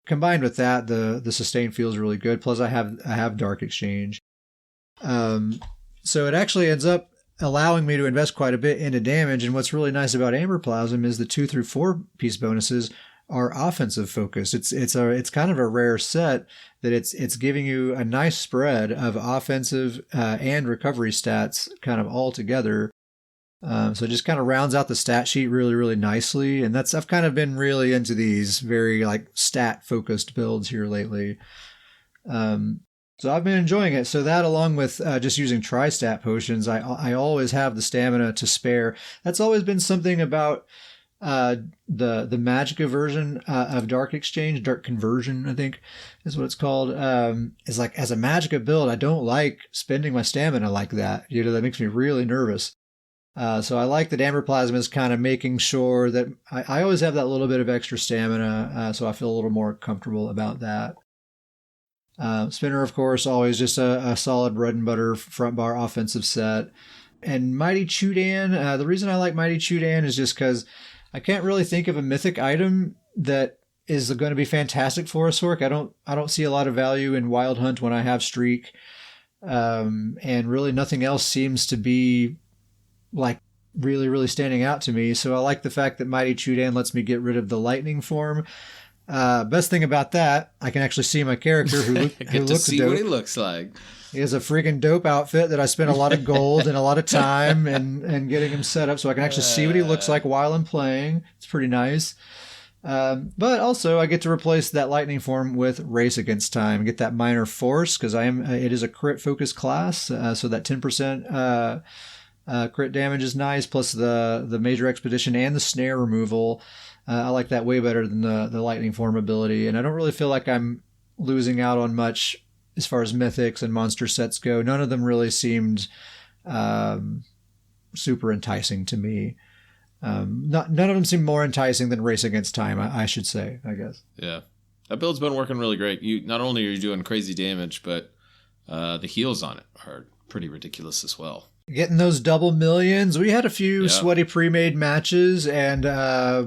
combined with that, the sustain feels really good. Plus, I have Dark Exchange. So it actually ends up allowing me to invest quite a bit into damage. And what's really nice about Amber Plasm is the 2 through 4 piece bonuses are offensive focused. It's kind of a rare set that it's giving you a nice spread of offensive and recovery stats kind of all together. So it just kind of rounds out the stat sheet really, really nicely. And I've kind of been really into these very like stat focused builds here lately. So I've been enjoying it. So that, along with just using tri-stat potions, I always have the stamina to spare. That's always been something about the Magicka version of Dark Exchange, Dark Conversion, I think is what it's called. Is like, as a Magicka build, I don't like spending my stamina like that. You know, that makes me really nervous. So I like that Amber Plasm is kind of making sure that I always have that little bit of extra stamina. So I feel a little more comfortable about that. Spinner, of course, always just a solid bread and butter front bar offensive set. And Mighty Chudan, the reason I like Mighty Chudan is just because I can't really think of a mythic item that is going to be fantastic for a Sorc. I don't see a lot of value in Wild Hunt when I have Streak. And really nothing else seems to be like really, really standing out to me. So I like the fact that Mighty Chudan lets me get rid of the lightning form. Best thing about that, I can actually see my character who looks see dope. What he looks like. He has a freaking dope outfit that I spent a lot of gold and a lot of time and getting him set up so I can actually see what he looks like while I'm playing. It's pretty nice. But also I get to replace that lightning form with Race Against Time, get that minor force because it is a crit focused class. So that 10% crit damage is nice, plus the major expedition and the snare removal. I like that way better than the lightning form ability. And I don't really feel like I'm losing out on much as far as mythics and monster sets go. None of them really seemed super enticing to me. None of them seem more enticing than Race Against Time, I should say, I guess. Yeah. That build's been working really great. Not only are you doing crazy damage, but the heals on it are pretty ridiculous as well. Getting those double millions. We had a few sweaty pre-made matches, and I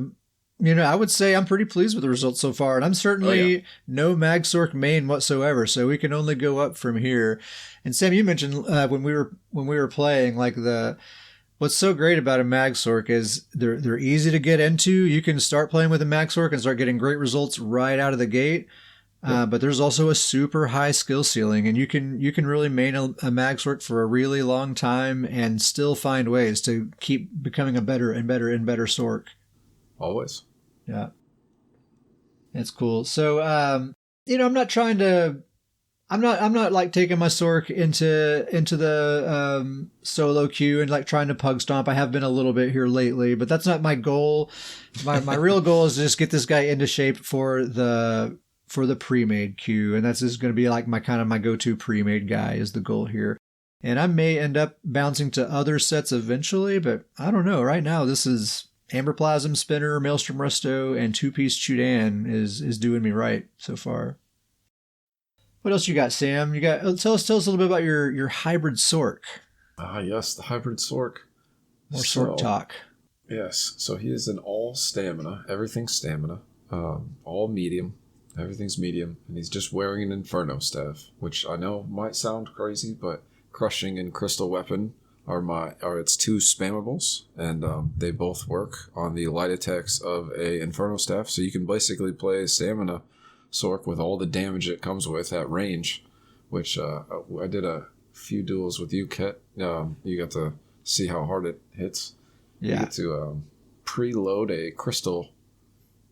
would say I'm pretty pleased with the results so far, and I'm certainly no Mag Sorc main whatsoever, so we can only go up from here. And Sam, you mentioned when we were playing, like what's so great about a Mag Sorc is they're easy to get into. You can start playing with a Mag Sorc and start getting great results right out of the gate. But there's also a super high skill ceiling, and you can really main a Mag Sorc for a really long time and still find ways to keep becoming a better and better and better Sorc. Always. Yeah. It's cool. So, I'm not like taking my Sorc into the solo queue and like trying to pug stomp. I have been a little bit here lately, but that's not my goal. My real goal is to just get this guy into shape for the pre-made queue, and that's just going to be like my go-to pre-made guy is the goal here. And I may end up bouncing to other sets eventually, but I don't know. Right now, this is Amber Plasm, Spinner, Maelstrom Resto, and 2-piece Chudan is doing me right so far. What else you got, Sam? Tell us a little bit about your hybrid Sorc. Yes, the hybrid Sorc. More Sorc talk. Yes, so he is an all stamina, everything stamina, all medium, Everything's medium, and he's just wearing an Inferno staff, which I know might sound crazy, but Crushing and Crystal Weapon are its two spammables, and they both work on the light attacks of a Inferno staff. So you can basically play Stamina Sork with all the damage it comes with at range, which I did a few duels with you, Ket. You got to see how hard it hits. Yeah. You get to preload a Crystal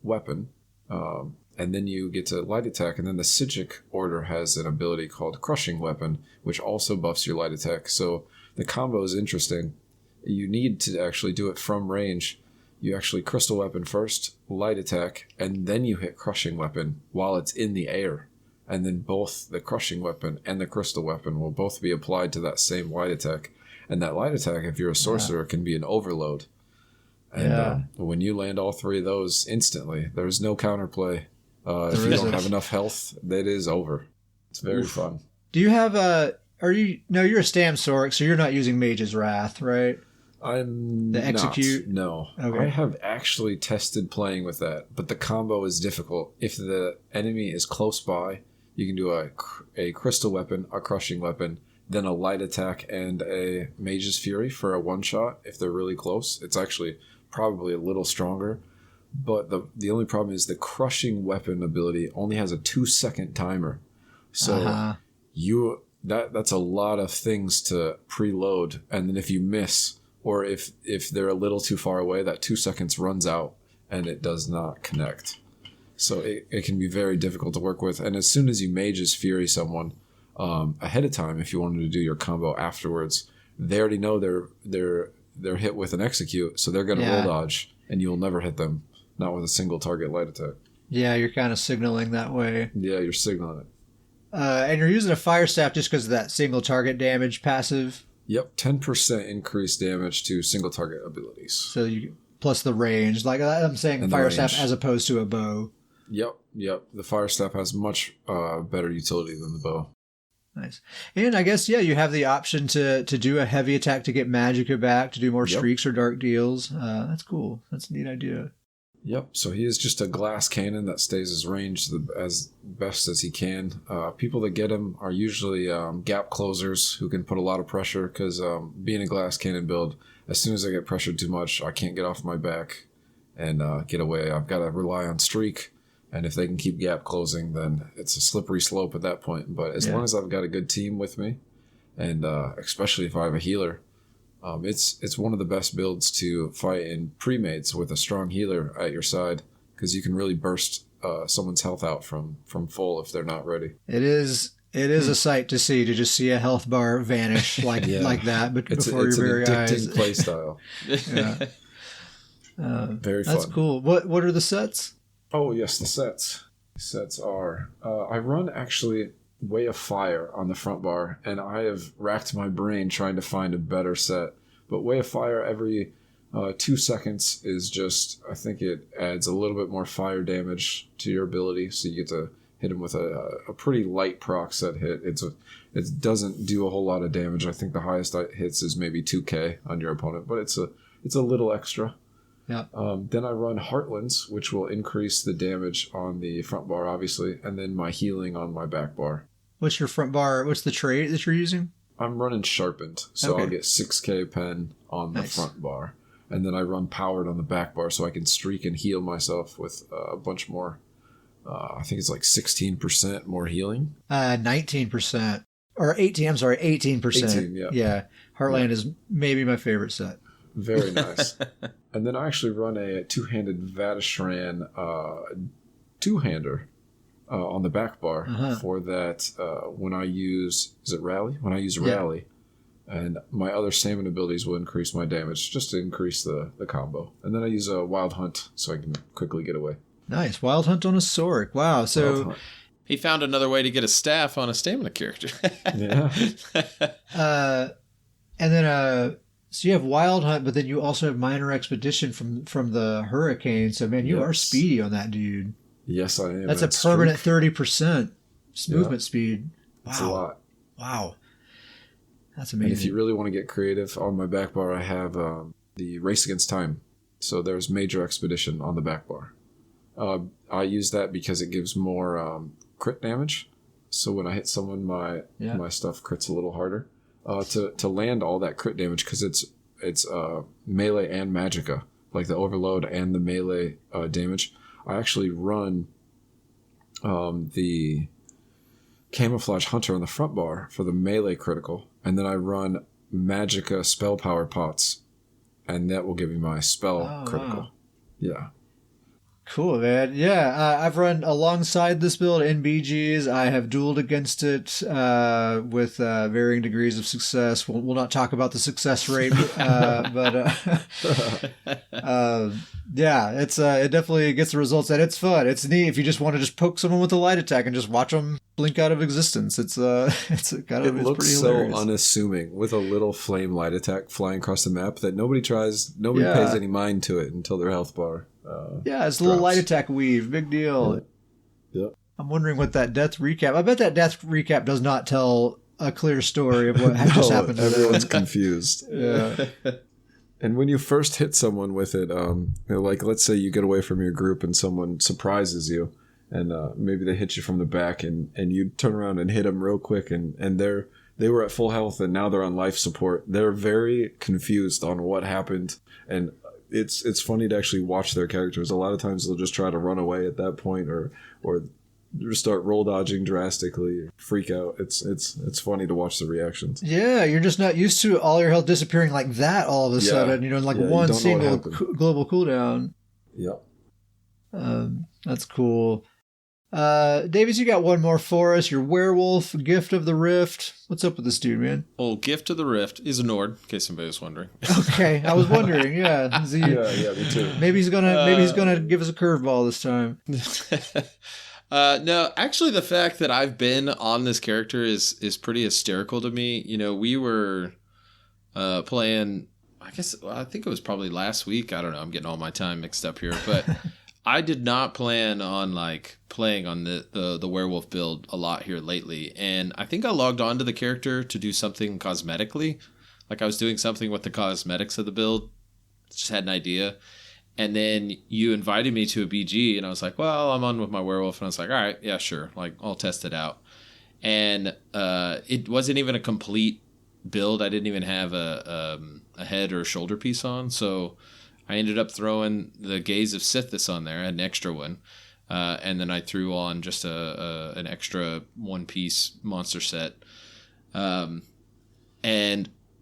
Weapon. And then you get to light attack, and then the Psijic order has an ability called Crushing Weapon, which also buffs your light attack. So the combo is interesting. You need to actually do it from range. You actually Crystal Weapon first, light attack, and then you hit Crushing Weapon while it's in the air. And then both the Crushing Weapon and the Crystal Weapon will both be applied to that same light attack. And that light attack, if you're a sorcerer, can be an overload. And when you land all three of those instantly, there's no counterplay. If you don't have enough health, that is over. It's very fun. Do you have you're a Stam Sork, so you're not using Mage's Wrath, right? I'm the execute? No. Okay. I have actually tested playing with that, but the combo is difficult. If the enemy is close by, you can do a Crystal Weapon, a Crushing Weapon, then a light attack and a Mage's Fury for a one-shot. If they're really close, it's actually probably a little stronger. But the only problem is the Crushing Weapon ability only has a 2-second timer. So that's a lot of things to preload. And then if you miss, or if they're a little too far away, that 2 seconds runs out and it does not connect. So it can be very difficult to work with. And as soon as you Mage's Fury someone ahead of time, if you wanted to do your combo afterwards, they already know they're hit with an execute, so they're going to roll dodge, and you'll never hit them. Not with a single target light attack. Yeah, you're kind of signaling that way. Yeah, you're signaling it. And you're using a Fire Staff just because of that single target damage passive? Yep, 10% increased damage to single target abilities. So you plus the range. Like I'm saying, and Fire Staff as opposed to a bow. Yep. The Fire Staff has much better utility than the bow. Nice. And I guess, you have the option to do a heavy attack to get Magicka back, to do more streaks or dark deals. That's cool. That's a neat idea. Yep, so he is just a glass cannon that stays his range as best as he can. People that get him are usually gap closers who can put a lot of pressure, because being a glass cannon build, as soon as I get pressured too much, I can't get off my back and get away. I've got to rely on streak, and if they can keep gap closing, then it's a slippery slope at that point. But as long as I've got a good team with me, and especially if I have a healer, it's one of the best builds to fight in pre-mates with a strong healer at your side, because you can really burst someone's health out from full if they're not ready. It is a sight to see, to just see a health bar vanish like that, but before your very eyes. It's an addicting play style. Very fun. That's cool. What are the sets? Oh yes, the sets. Sets are I run actually Way of Fire on the front bar, and I have racked my brain trying to find a better set. But Way of Fire every 2 seconds is just, I think it adds a little bit more fire damage to your ability, so you get to hit him with a pretty light proc set hit. It doesn't do a whole lot of damage. I think the highest it hits is maybe 2k on your opponent, but it's a little extra. Yeah. Then I run Heartlands, which will increase the damage on the front bar, obviously, and then my healing on my back bar. What's your front bar? What's the trait that you're using? I'm running Sharpened, so I'll get 6k pen on the front bar. And then I run Powered on the back bar, so I can streak and heal myself with a bunch more. I think it's like 16% more healing. 19%. Or 18, I'm sorry, 18%. 18, yeah. Yeah. Heartland is maybe my favorite set. Very nice. And then I actually run a two-handed Vatishran two-hander on the back bar for that when I use... Is it Rally? When I use Rally. And my other stamina abilities will increase my damage just to increase the combo. And then I use a Wild Hunt so I can quickly get away. Nice. Wild Hunt on a Sork. Wow. So... He found another way to get a staff on a stamina character. Yeah. And then... So you have Wild Hunt, but then you also have Minor Expedition from the Hurricane. So, man, you are speedy on that dude. Yes, I am. That's a permanent 30% movement speed. Wow. That's a lot. Wow. That's amazing. And if you really want to get creative, on my back bar, I have the Race Against Time. So there's Major Expedition on the back bar. I use that because it gives more crit damage. So when I hit someone, my stuff crits a little harder. To land all that crit damage, because it's melee and magicka, like the overload and the melee damage. I actually run the camouflage hunter on the front bar for the melee critical, and then I run magicka spell power pots, and that will give me my spell critical. Wow. Yeah. Cool, man. Yeah, I've run alongside this build in BGs. I have dueled against it with varying degrees of success. We'll not talk about the success rate, but yeah, it definitely gets the results that it's fun. It's neat if you just want to just poke someone with a light attack and just watch them blink out of existence. It looks pretty so hilarious. Unassuming with a little flame light attack flying across the map that nobody pays any mind to it until their health bar. It's a little light attack weave. Big deal. Yeah. I'm wondering what that death recap... I bet that death recap does not tell a clear story of what just happened to everyone's confused. Yeah. And when you first hit someone with it, like let's say you get away from your group and someone surprises you, and maybe they hit you from the back, and you turn around and hit them real quick, and they were at full health and now they're on life support. They're very confused on what happened, and it's funny to actually watch their characters. A lot of times they'll just try to run away at that point, or start roll dodging drastically, or freak out. It's funny to watch the reactions. Yeah, you're just not used to all your health disappearing like that all of a sudden. One single global cooldown. Yep. That's cool. Davies, you got one more for us. Your werewolf, Gift of the Rift. What's up with this dude, man? Well, Gift of the Rift is a Nord, in case somebody was wondering. Okay, I was wondering. Yeah, yeah, me too. Maybe he's gonna give us a curveball this time. No, actually, the fact that I've been on this character is pretty hysterical to me. We were playing. I think it was probably last week. I don't know. I'm getting all my time mixed up here, but. I did not plan on playing on the werewolf build a lot here lately, and I think I logged on to the character to do something cosmetically. Like I was doing something with the cosmetics of the build, just had an idea, and then you invited me to a BG, and I was like, well, I'm on with my werewolf, and I was like, all right, yeah, sure, I'll test it out, and it wasn't even a complete build. I didn't even have a head or a shoulder piece on, so. I ended up throwing the Gaze of Sithis on there, an extra one, and then I threw on just an extra one-piece monster set, and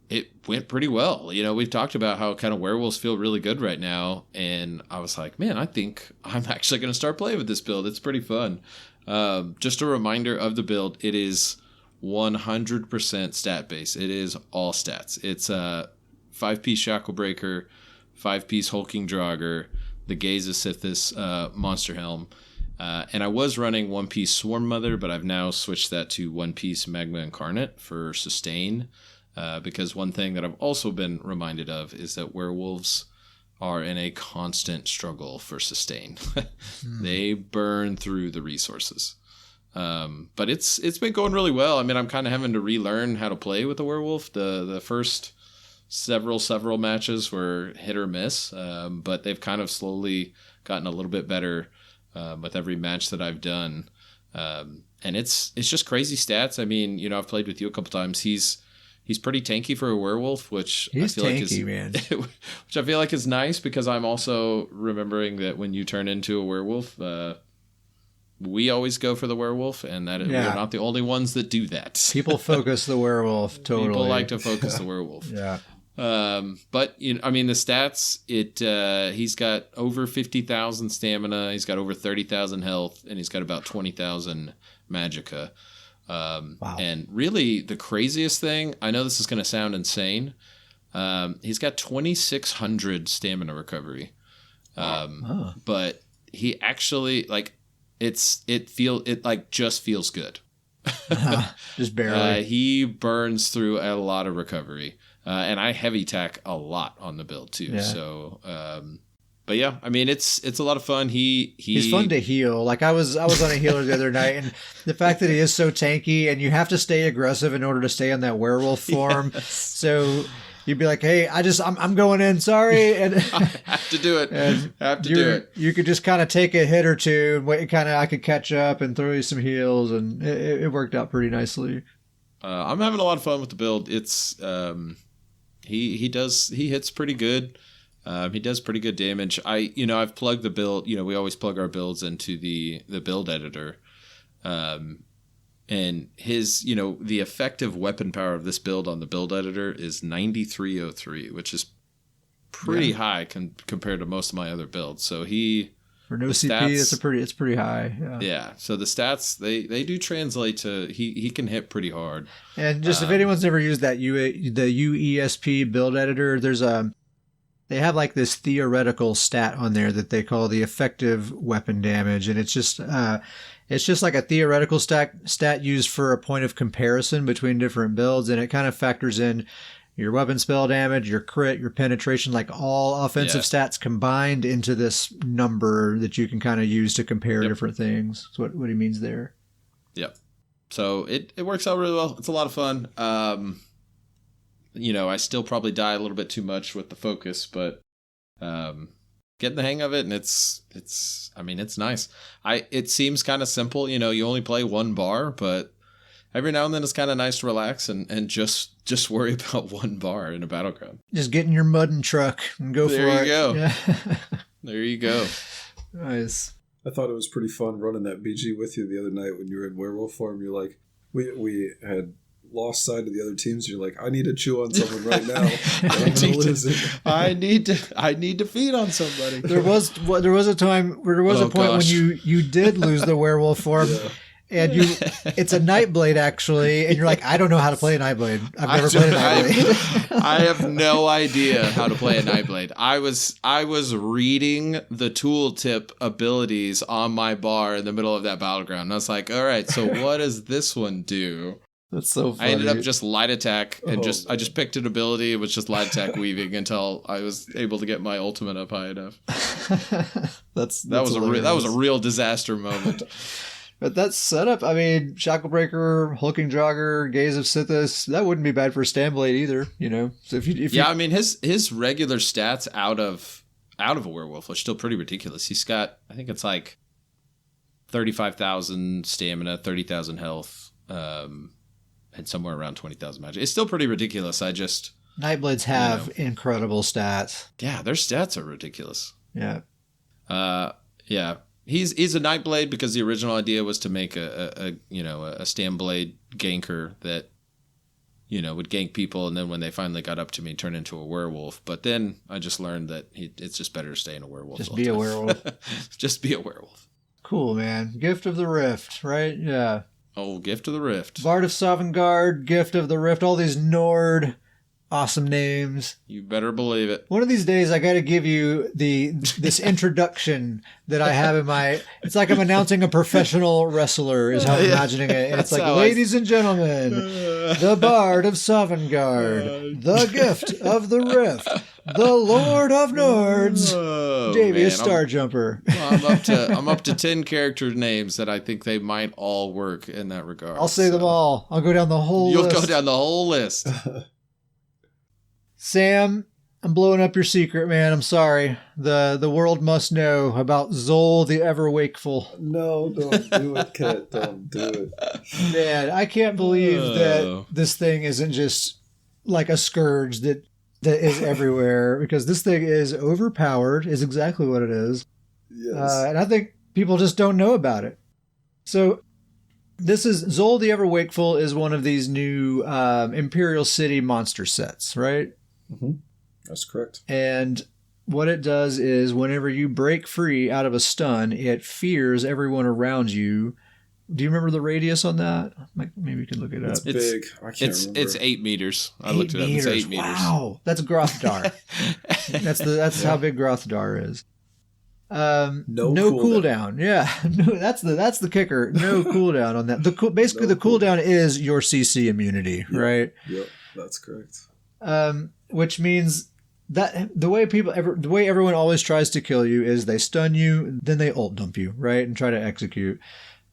it went pretty well. We've talked about how kind of werewolves feel really good right now, and I was like, man, I think I'm actually going to start playing with this build. It's pretty fun. Just a reminder of the build, it is 100% stat-based. It is all stats. It's a 5-piece Shacklebreaker, 5-piece Hulking Draugr, the Gaze of Sithis Monster Helm, and I was running 1-piece Swarm Mother, but I've now switched that to 1-piece Magma Incarnate for sustain, because one thing that I've also been reminded of is that werewolves are in a constant struggle for sustain. They burn through the resources. But it's been going really well. I mean, I'm kind of having to relearn how to play with a werewolf. The first several matches were hit or miss, but they've kind of slowly gotten a little bit better with every match that I've done, and it's just crazy stats. I mean, I've played with you a couple times. He's pretty tanky for a werewolf, which he's I feel tanky, man. Which I feel like is nice, because I'm also remembering that when you turn into a werewolf, we always go for the werewolf, and that we're not the only ones that do that. People focus the werewolf. Totally, people like to focus the werewolf. Yeah. But I mean, the stats, he's got over 50,000 stamina. He's got over 30,000 health, and he's got about 20,000 magicka. Wow. And really the craziest thing, I know this is going to sound insane. He's got 2,600 stamina recovery. But he actually it just feels good. Just barely. He burns through a lot of recovery. And I heavy tack a lot on the build too. Yeah. So, but yeah, I mean, it's a lot of fun. He's fun to heal. Like I was on a healer the other night, and the fact that he is so tanky, and you have to stay aggressive in order to stay in that werewolf form. Yes. So you'd be like, "Hey, I'm going in, sorry," and I have to do it. You could just kind of take a hit or two, and wait, I could catch up and throw you some heals, and it worked out pretty nicely. I'm having a lot of fun with the build. It's he hits pretty good. He does pretty good damage. I've plugged the build. We always plug our builds into the build editor. And his, the effective weapon power of this build on the build editor is 9303, which is pretty high compared to most of my other builds. So for no CP, it's pretty high. Yeah. So the stats they do translate to he can hit pretty hard. And just if anyone's never used that the UESP build editor, they have like this theoretical stat on there that they call the effective weapon damage, and it's just like a theoretical stat used for a point of comparison between different builds, and it kind of factors in your weapon spell damage, your crit, your penetration, like all offensive stats combined into this number that you can kind of use to compare different things. That's what he means there. Yep. So it works out really well. It's a lot of fun. I still probably die a little bit too much with the focus, but getting the hang of it, and it's nice. It seems kind of simple, you only play one bar, but every now and then it's kind of nice to relax and just worry about one bar in a battleground. Just get in your mudding truck and go for it. There you go. Yeah. There you go. Nice. I thought it was pretty fun running that BG with you the other night when you were in werewolf form. You're like, we had lost sight of the other teams. You're like, I need to chew on someone right now. I'm gonna lose it. I need to feed on somebody. There was a point when you did lose the werewolf form. Yeah. And it's a Nightblade actually, and you're like, I don't know how to play a Nightblade. I've never played a Nightblade. I have no idea how to play a Nightblade. I was reading the tooltip abilities on my bar in the middle of that battleground, and I was like, all right, so what does this one do? That's so funny. I ended up just light attack and I just picked an ability. It was just light attack weaving until I was able to get my ultimate up high enough. That was a real disaster moment. But that setup, Shacklebreaker, Hulking Jogger, Gaze of Sithis, that wouldn't be bad for Stamblade either, So his regular stats out of a werewolf are still pretty ridiculous. He's got, I think it's like 35,000 stamina, 30,000 health, and somewhere around 20,000 magic. It's still pretty ridiculous. Nightblades have incredible stats. Yeah, their stats are ridiculous. Yeah. Yeah. He's a Nightblade because the original idea was to make a Stamblade ganker that, would gank people, and then when they finally got up to me, turn into a werewolf. But then I just learned that it's just better to stay in a werewolf. Just be a werewolf. Just be a werewolf. Cool, man. Gift of the Rift, right? Yeah. Oh, Gift of the Rift. Bard of Sovngarde, Gift of the Rift, all these Nord awesome names. You better believe it. One of these days, I got to give you this introduction that I have in my. It's like I'm announcing a professional wrestler, is how I'm imagining it. And it's like, ladies and gentlemen, the Bard of Sovngarde, the Gift of the Rift, the Lord of Nords, Davius Starjumper. I'm up to 10 character names that I think they might all work in that regard. I'll say them all. I'll go down the whole list. You'll go down the whole list. Sam, I'm blowing up your secret, man. I'm sorry. The world must know about Zol the Ever Wakeful. No, don't do it, Kat. Don't do it. Man, I can't believe that this thing isn't just like a scourge that is everywhere, because this thing is overpowered, is exactly what it is. Yes. And I think people just don't know about it. So this is Zol the Ever Wakeful is one of these new Imperial City monster sets, right? Mm-hmm. That's correct. And what it does is whenever you break free out of a stun, it fears everyone around you. Do you remember the radius on that? Maybe you can look it up. It's big. I can't remember. It's 8 meters. I looked it up. It's 8 meters. Wow. That's Grothdar. That's how big Grothdar is. No cooldown. Yeah. No, that's the kicker. No cooldown on that. The cooldown is your CC immunity, right? Yep, that's correct. Which means that the way everyone always tries to kill you is they stun you, then they ult dump you, right? And try to execute.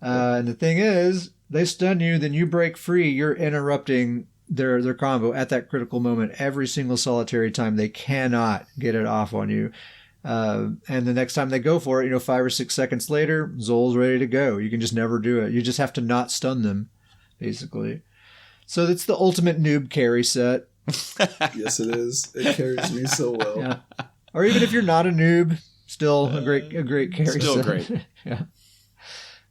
And the thing is, they stun you, then you break free, you're interrupting their combo at that critical moment every single solitary time. They cannot get it off on you. And the next time they go for it, 5 or 6 seconds later, Zol's ready to go. You can just never do it. You just have to not stun them, basically. So it's the ultimate noob carry set. Yes, it is. It carries me so well. Yeah. Or even if you're not a noob, still a great carry still set. Great. Yeah.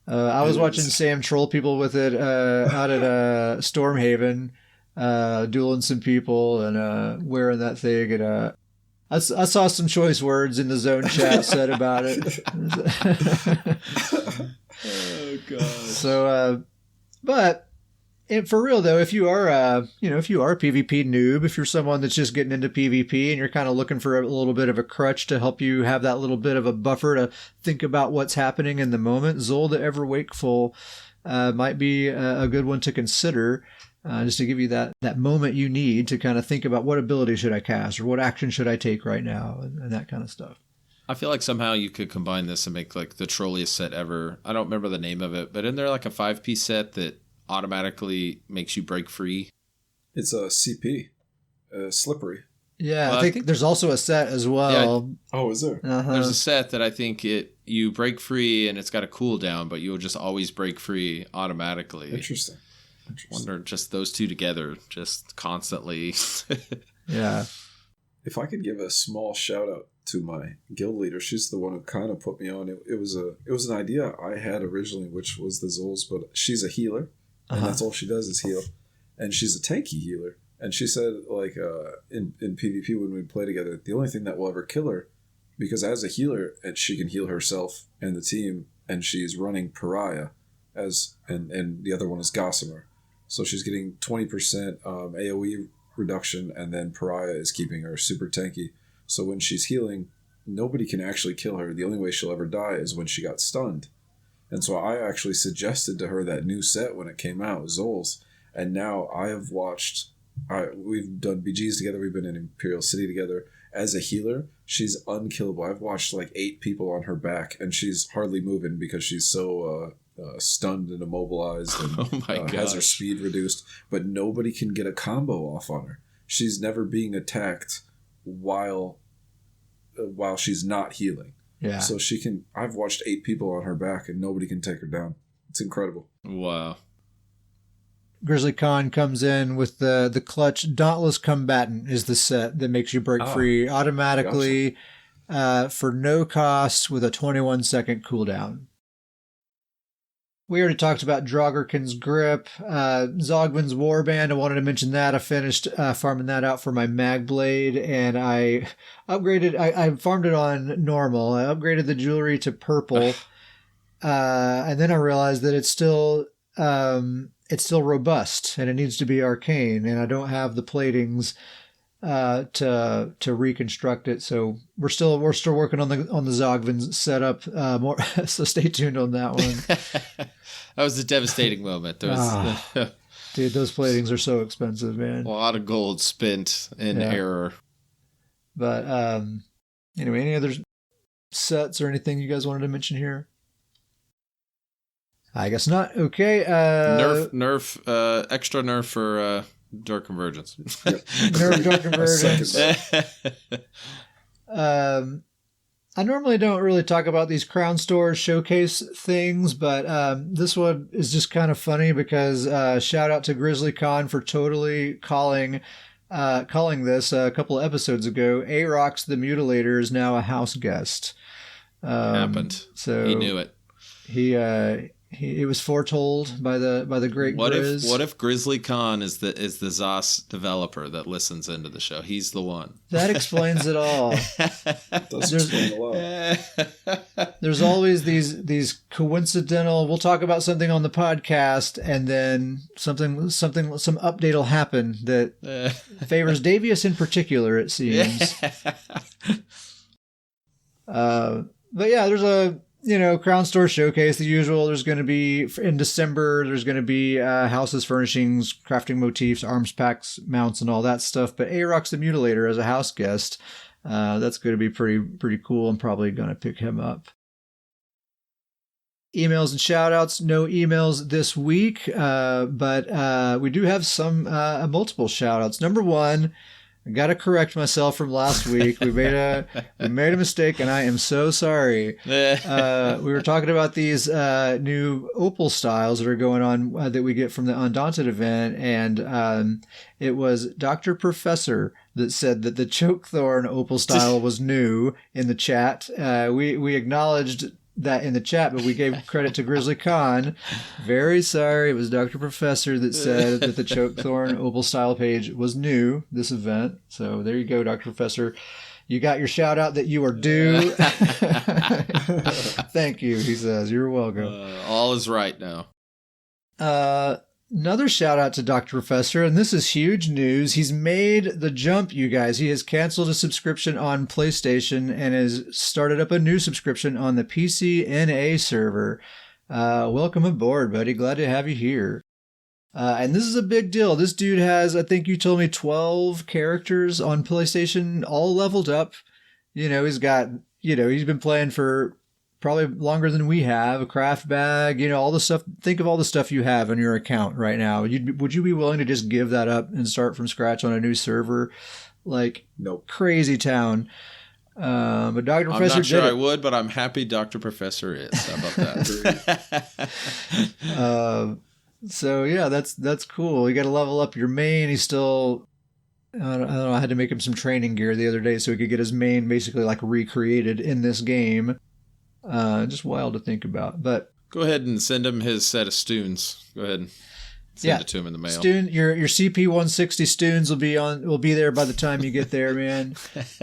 I was watching Sam troll people with it out at Stormhaven, dueling some people and wearing that thing. And I saw some choice words in the zone chat said about it. Oh god. So, but for real though, if you are a PvP noob, if you're someone that's just getting into PvP and you're kind of looking for a little bit of a crutch to help you have that little bit of a buffer to think about what's happening in the moment, Zol the Ever Wakeful might be a good one to consider. Just to give you that moment you need to kind of think about what ability should I cast or what action should I take right now and that kind of stuff. I feel like somehow you could combine this and make like the trolliest set ever. I don't remember the name of it, but isn't there like a 5-piece set that automatically makes you break free? It's a CP, slippery. Yeah, well, I think there's also a set as well. Yeah. Oh, is there? Uh-huh. There's a set that I think you break free and it's got a cooldown, but you'll just always break free automatically. Interesting. Wonder just those two together, just constantly. Yeah. If I could give a small shout out to my guild leader, she's the one who kind of put me on. It was an idea I had originally, which was the Zols, but she's a healer, and that's all she does is heal, and she's a tanky healer. And she said, like in PvP when we play together, the only thing that will ever kill her, because as a healer, and she can heal herself and the team, and she's running Pariah, and the other one is Gossamer. So she's getting 20% AoE reduction, and then Pariah is keeping her super tanky. So when she's healing, nobody can actually kill her. The only way she'll ever die is when she got stunned. And so I actually suggested to her that new set when it came out, Zols. And now I have watched, we've done BGs together, we've been in Imperial City together. As a healer, she's unkillable. I've watched like 8 people on her back, and she's hardly moving because she's so... stunned and immobilized and has her speed reduced, but nobody can get a combo off on her. She's never being attacked while she's not healing. Yeah. So I've watched 8 people on her back and nobody can take her down. It's incredible. Wow. Grizzly Khan comes in with the clutch. Dauntless Combatant is the set that makes you break free automatically for no cost with a 21-second cooldown. We already talked about Draugr Grip, Zogman's Warband. I wanted to mention that. I finished farming that out for my Mag Blade, and I upgraded. I farmed it on normal. I upgraded the jewelry to purple, and then I realized that it's still robust and it needs to be arcane, and I don't have the platings to reconstruct it. So we're still working on the Zogvan setup more. So stay tuned on that one. That was a devastating moment. Dude, those platings are so expensive, man. A lot of gold spent in error. But anyway, any other sets or anything you guys wanted to mention here? I guess not. Okay. Extra nerf for Dark Convergence. Nerf Dark Convergence. I normally don't really talk about these Crown Store showcase things, but this one is just kind of funny because shout out to Grizzly Khan for totally calling this a couple of episodes ago. Aarox the Mutilator is now a house guest. Happened. So he knew it. It was foretold by the great Grizz. What if Grizzly Khan is the ZOS developer that listens into the show? He's the one. That explains it all. Explain a lot. There's always these coincidental. We'll talk about something on the podcast, and then some update will happen that favors Davius in particular. It seems. But yeah, there's a. Crown Store showcase, the usual. There's going to be, in December, there's going to be houses, furnishings, crafting motifs, arms packs, mounts, and all that stuff. But Aarox the Mutilator as a house guest, that's going to be pretty cool. I'm probably going to pick him up. emails and shout outs. No emails this week, but we do have some multiple shout outs. Number one, I got to correct myself from last week. We made a mistake, and I am so sorry. We were talking about these new opal styles that are going on that we get from the Undaunted event, and it was Dr. Professor that said that the Chokethorn opal style was new in the chat. We acknowledged that in the chat, but we gave credit to Grizzly Khan. Very sorry. It was Dr. Professor that said that the Chokethorn opal style page was new this event. So there you go, Dr. Professor. You got your shout out that you are due. Thank you, he says. You're welcome. All is right now. Another shout out to Dr. Professor, and this is huge news. He's made the jump, you guys. He has canceled a subscription on PlayStation and has started up a new subscription on the PCNA server. Welcome aboard, buddy. Glad to have you here. And this is a big deal. This dude has, I think you told me, 12 characters on PlayStation, all leveled up. He's got, he's been playing for probably longer than we have, a craft bag, all the stuff. Think of all the stuff you have on your account right now. Would you be willing to just give that up and start from scratch on a new server? Like, nope. Crazy town. But Dr. Professor, I'm not sure I would, but I'm happy Dr. Professor is. How about that? So yeah, that's cool. You got to level up your main. He's still, I don't know. I had to make him some training gear the other day so he could get his main basically like recreated in this game. Just wild to think about. But go ahead and send him his set of stoons. Go ahead and send it to him in the mail. Stoon, your CP160 stoons will be there by the time you get there, man. It's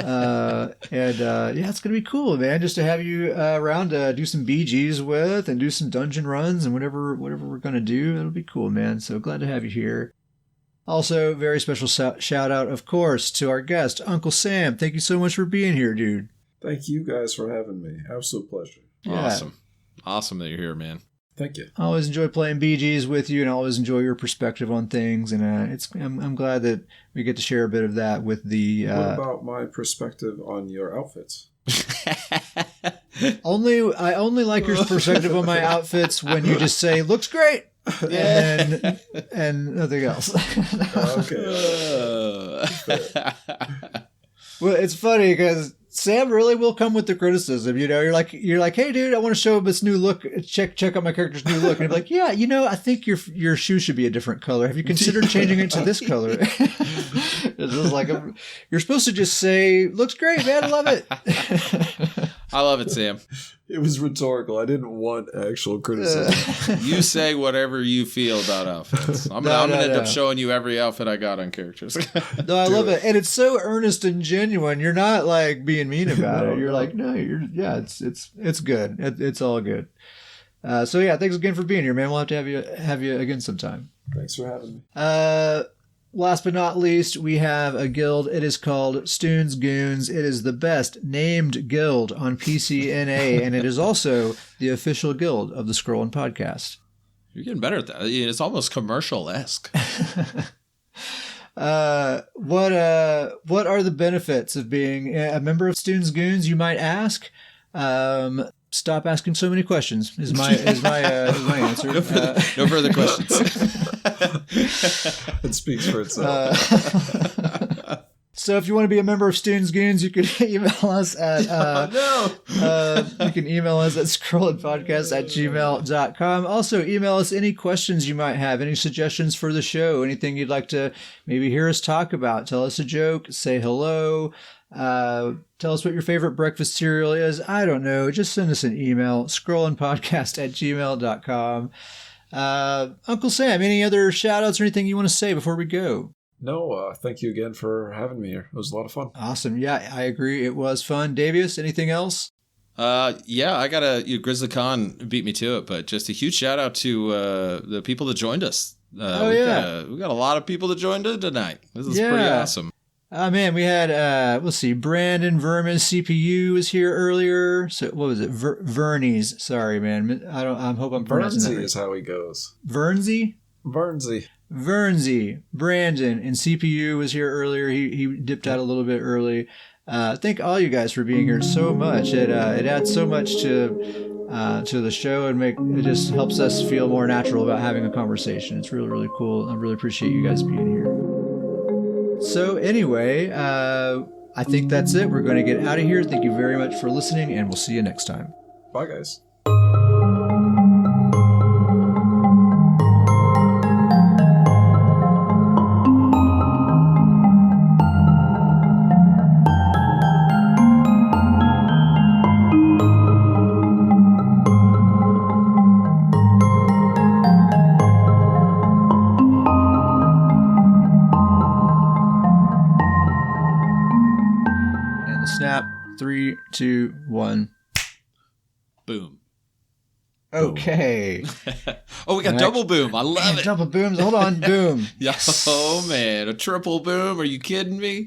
gonna be cool, man. Just to have you around to do some BGs with and do some dungeon runs and whatever we're gonna do. It'll be cool, man. So glad to have you here. Also, very special shout out, of course, to our guest, Uncle Sam. Thank you so much for being here, dude. Thank you guys for having me. Absolute pleasure. Yeah. Awesome that you're here, man. Thank you. I always enjoy playing BGs with you, and I always enjoy your perspective on things. And I'm glad that we get to share a bit of that with the. What about my perspective on your outfits? I only like your perspective on my outfits when you just say looks great, and nothing else. Okay. Well, it's funny because Sam really will come with the criticism. You're like, hey, dude, I want to show him this new look. Check out my character's new look. And he'll be like, yeah, I think your shoe should be a different color. Have you considered changing it to this color? It's just like, you're supposed to just say, looks great, man. I love it. I love it, Sam. It was rhetorical. I didn't want actual criticism. You say whatever you feel about outfits. I'm gonna end up showing you every outfit I got on characters. No, I love it. And it's so earnest and genuine. You're not like being mean about it. You're like, no, it's good. It's all good. So yeah, thanks again for being here, man. We'll have to have you again sometime. Thanks for having me. Last but not least, we have a guild. It is called Stoon's Goons. It is the best named guild on PCNA, and it is also the official guild of the Scrollin podcast. You're getting better at that. It's almost commercial-esque. What are the benefits of being a member of Stoon's Goons, you might ask? Stop asking so many questions is my answer. No further questions. It speaks for itself. So if you want to be a member of Stoon's Goons, you can email us at you can email us at scrollinpodcast@gmail.com. Also, email us any questions you might have, any suggestions for the show, anything you'd like to maybe hear us talk about. Tell us a joke, say hello. Tell us what your favorite breakfast cereal is. I don't know. Just send us an email, scrollinpodcast@gmail.com. Uncle Sam, any other shout outs or anything you want to say before we go? No, thank you again for having me here. It was a lot of fun. Awesome. Yeah, I agree. It was fun. Davius, anything else? Yeah, I got Grizzly Khan beat me to it, but just a huge shout out to the people that joined us. We got a lot of people that joined us tonight. This is pretty awesome. Man, we had, let's see, Brandon Vermis, CPU was here earlier. So what was it? Vernies. Sorry, man. I hope I'm pronouncing that right. Vernsey is how he goes. Vernsey? Vernsey. Brandon and CPU was here earlier. He dipped out a little bit early. Thank all you guys for being here so much. It adds so much to to the show, and it just helps us feel more natural about having a conversation. It's really, really cool. I really appreciate you guys being here. So anyway, I think that's it. We're going to get out of here. Thank you very much for listening, and we'll see you next time. Bye, guys. Snap. 3, 2, 1. Boom. Okay. Oh, we got double boom. I love it. Double booms. Hold on. Boom. Yeah. Oh, man. A triple boom. Are you kidding me?